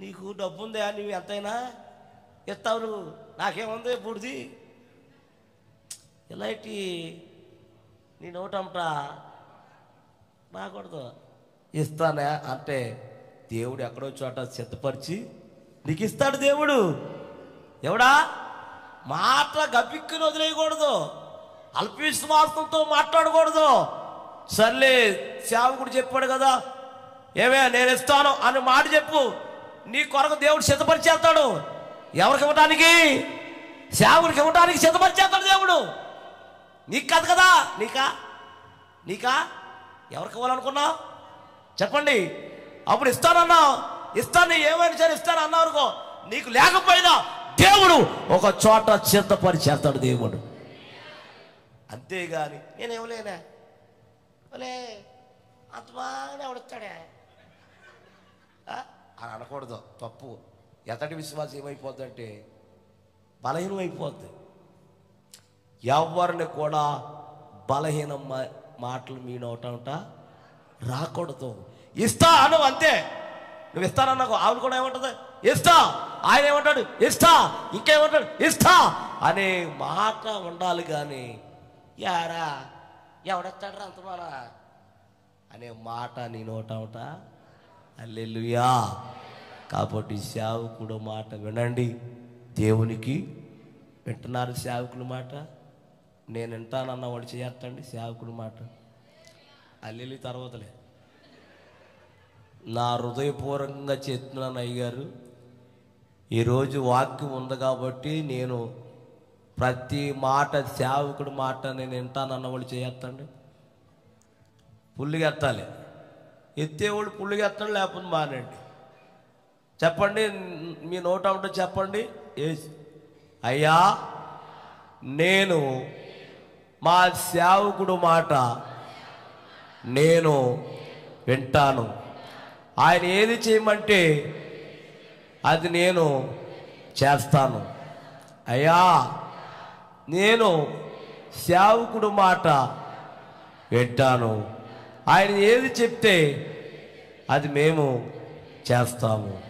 నీకు డబ్బు ఉందా, నువ్వు ఎంతైనా ఇస్తావు, నువ్వు నాకేముంది బుడిది, ఇలాంటి నీ నోటంటా రాకూడదు. ఇస్తానా అంటే దేవుడు ఎక్కడో చోట సిద్ధపరిచి నీకు ఇస్తాడు. దేవుడు ఎవడా మాట గబిక్కుని వదిలేయకూడదు, అల్పవిశ్వాసంతో మాట్లాడకూడదు. సర్లే సేవకుడు చెప్పాడు కదా, ఏమే నేను ఇస్తాను అని మాట చెప్పు, నీ కొరకు దేవుడు సిద్ధపరిచేస్తాడు. ఎవరికి ఇవ్వడానికి? సేవకుడికి ఇవ్వడానికి సిద్ధపరిచేస్తాడు దేవుడు. నీకు కాదు కదా, నీకా నీకా ఎవరికి ఇవ్వాలనుకున్నావు చెప్పండి? అప్పుడు ఇస్తానన్నావు, ఇస్తాను ఏమైనా సరే ఇస్తాను అన్నావు, నీకు లేకపోయినా దేవుడు ఒక చోట సిద్ధపరిచేస్తాడు దేవుడు. అంతేగాని నేనేమలేనా ఒలే అంత బాగానే ఎవడిస్తాడే అని అనకూడదు, తప్పు. ఎతటి విశ్వాసం ఏమైపోద్ది అంటే బలహీనం అయిపోద్ది. ఎవరిని కూడా బలహీన మాటలు మీ నోట రాకూడదు. ఇస్తా అను అంతే. నువ్వు ఇస్తానన్నావు, ఆవిడ కూడా ఏమంటుంది? ఇస్తా. ఆయన ఏమంటాడు? ఇస్తా. ఇంకేమంటాడు? ఇస్తా అనే మాట ఉండాలి. కానీ యారా ఎవడెత్తాడు అంతమాన అనే మాట నీ నోట హల్లెలూయా. కాబట్టి సేవకుడు మాట వినండి. దేవునికి వింటున్నారు సేవకుల మాట. నేను వింటానన్న వాడు చేస్తాండి సేవకుడి మాట. అల్లెలి తర్వాతలే నా హృదయపూర్వకంగా చెప్తున్నాను అయ్యగారు, ఈరోజు వాక్యం ఉంది కాబట్టి నేను ప్రతి మాట సేవకుడి మాట నేను వింటానన్న వాళ్ళు చేస్తాండి. పుల్లిగా ఎత్తాలి. ఎత్తేవాళ్ళు పుల్లిగా ఎత్తండి, లేకపోతే మానండి. చెప్పండి, మీ నోట ఉంటే చెప్పండి. అయ్యా నేను మా సేవకుడు మాట నేను వింటాను. ఆయన ఏది చేయమంటే అది నేను చేస్తాను. అయ్యా నేను సేవకుడు మాట వింటాను. ఆయన ఏది చెప్తే అది మేము చేస్తాము.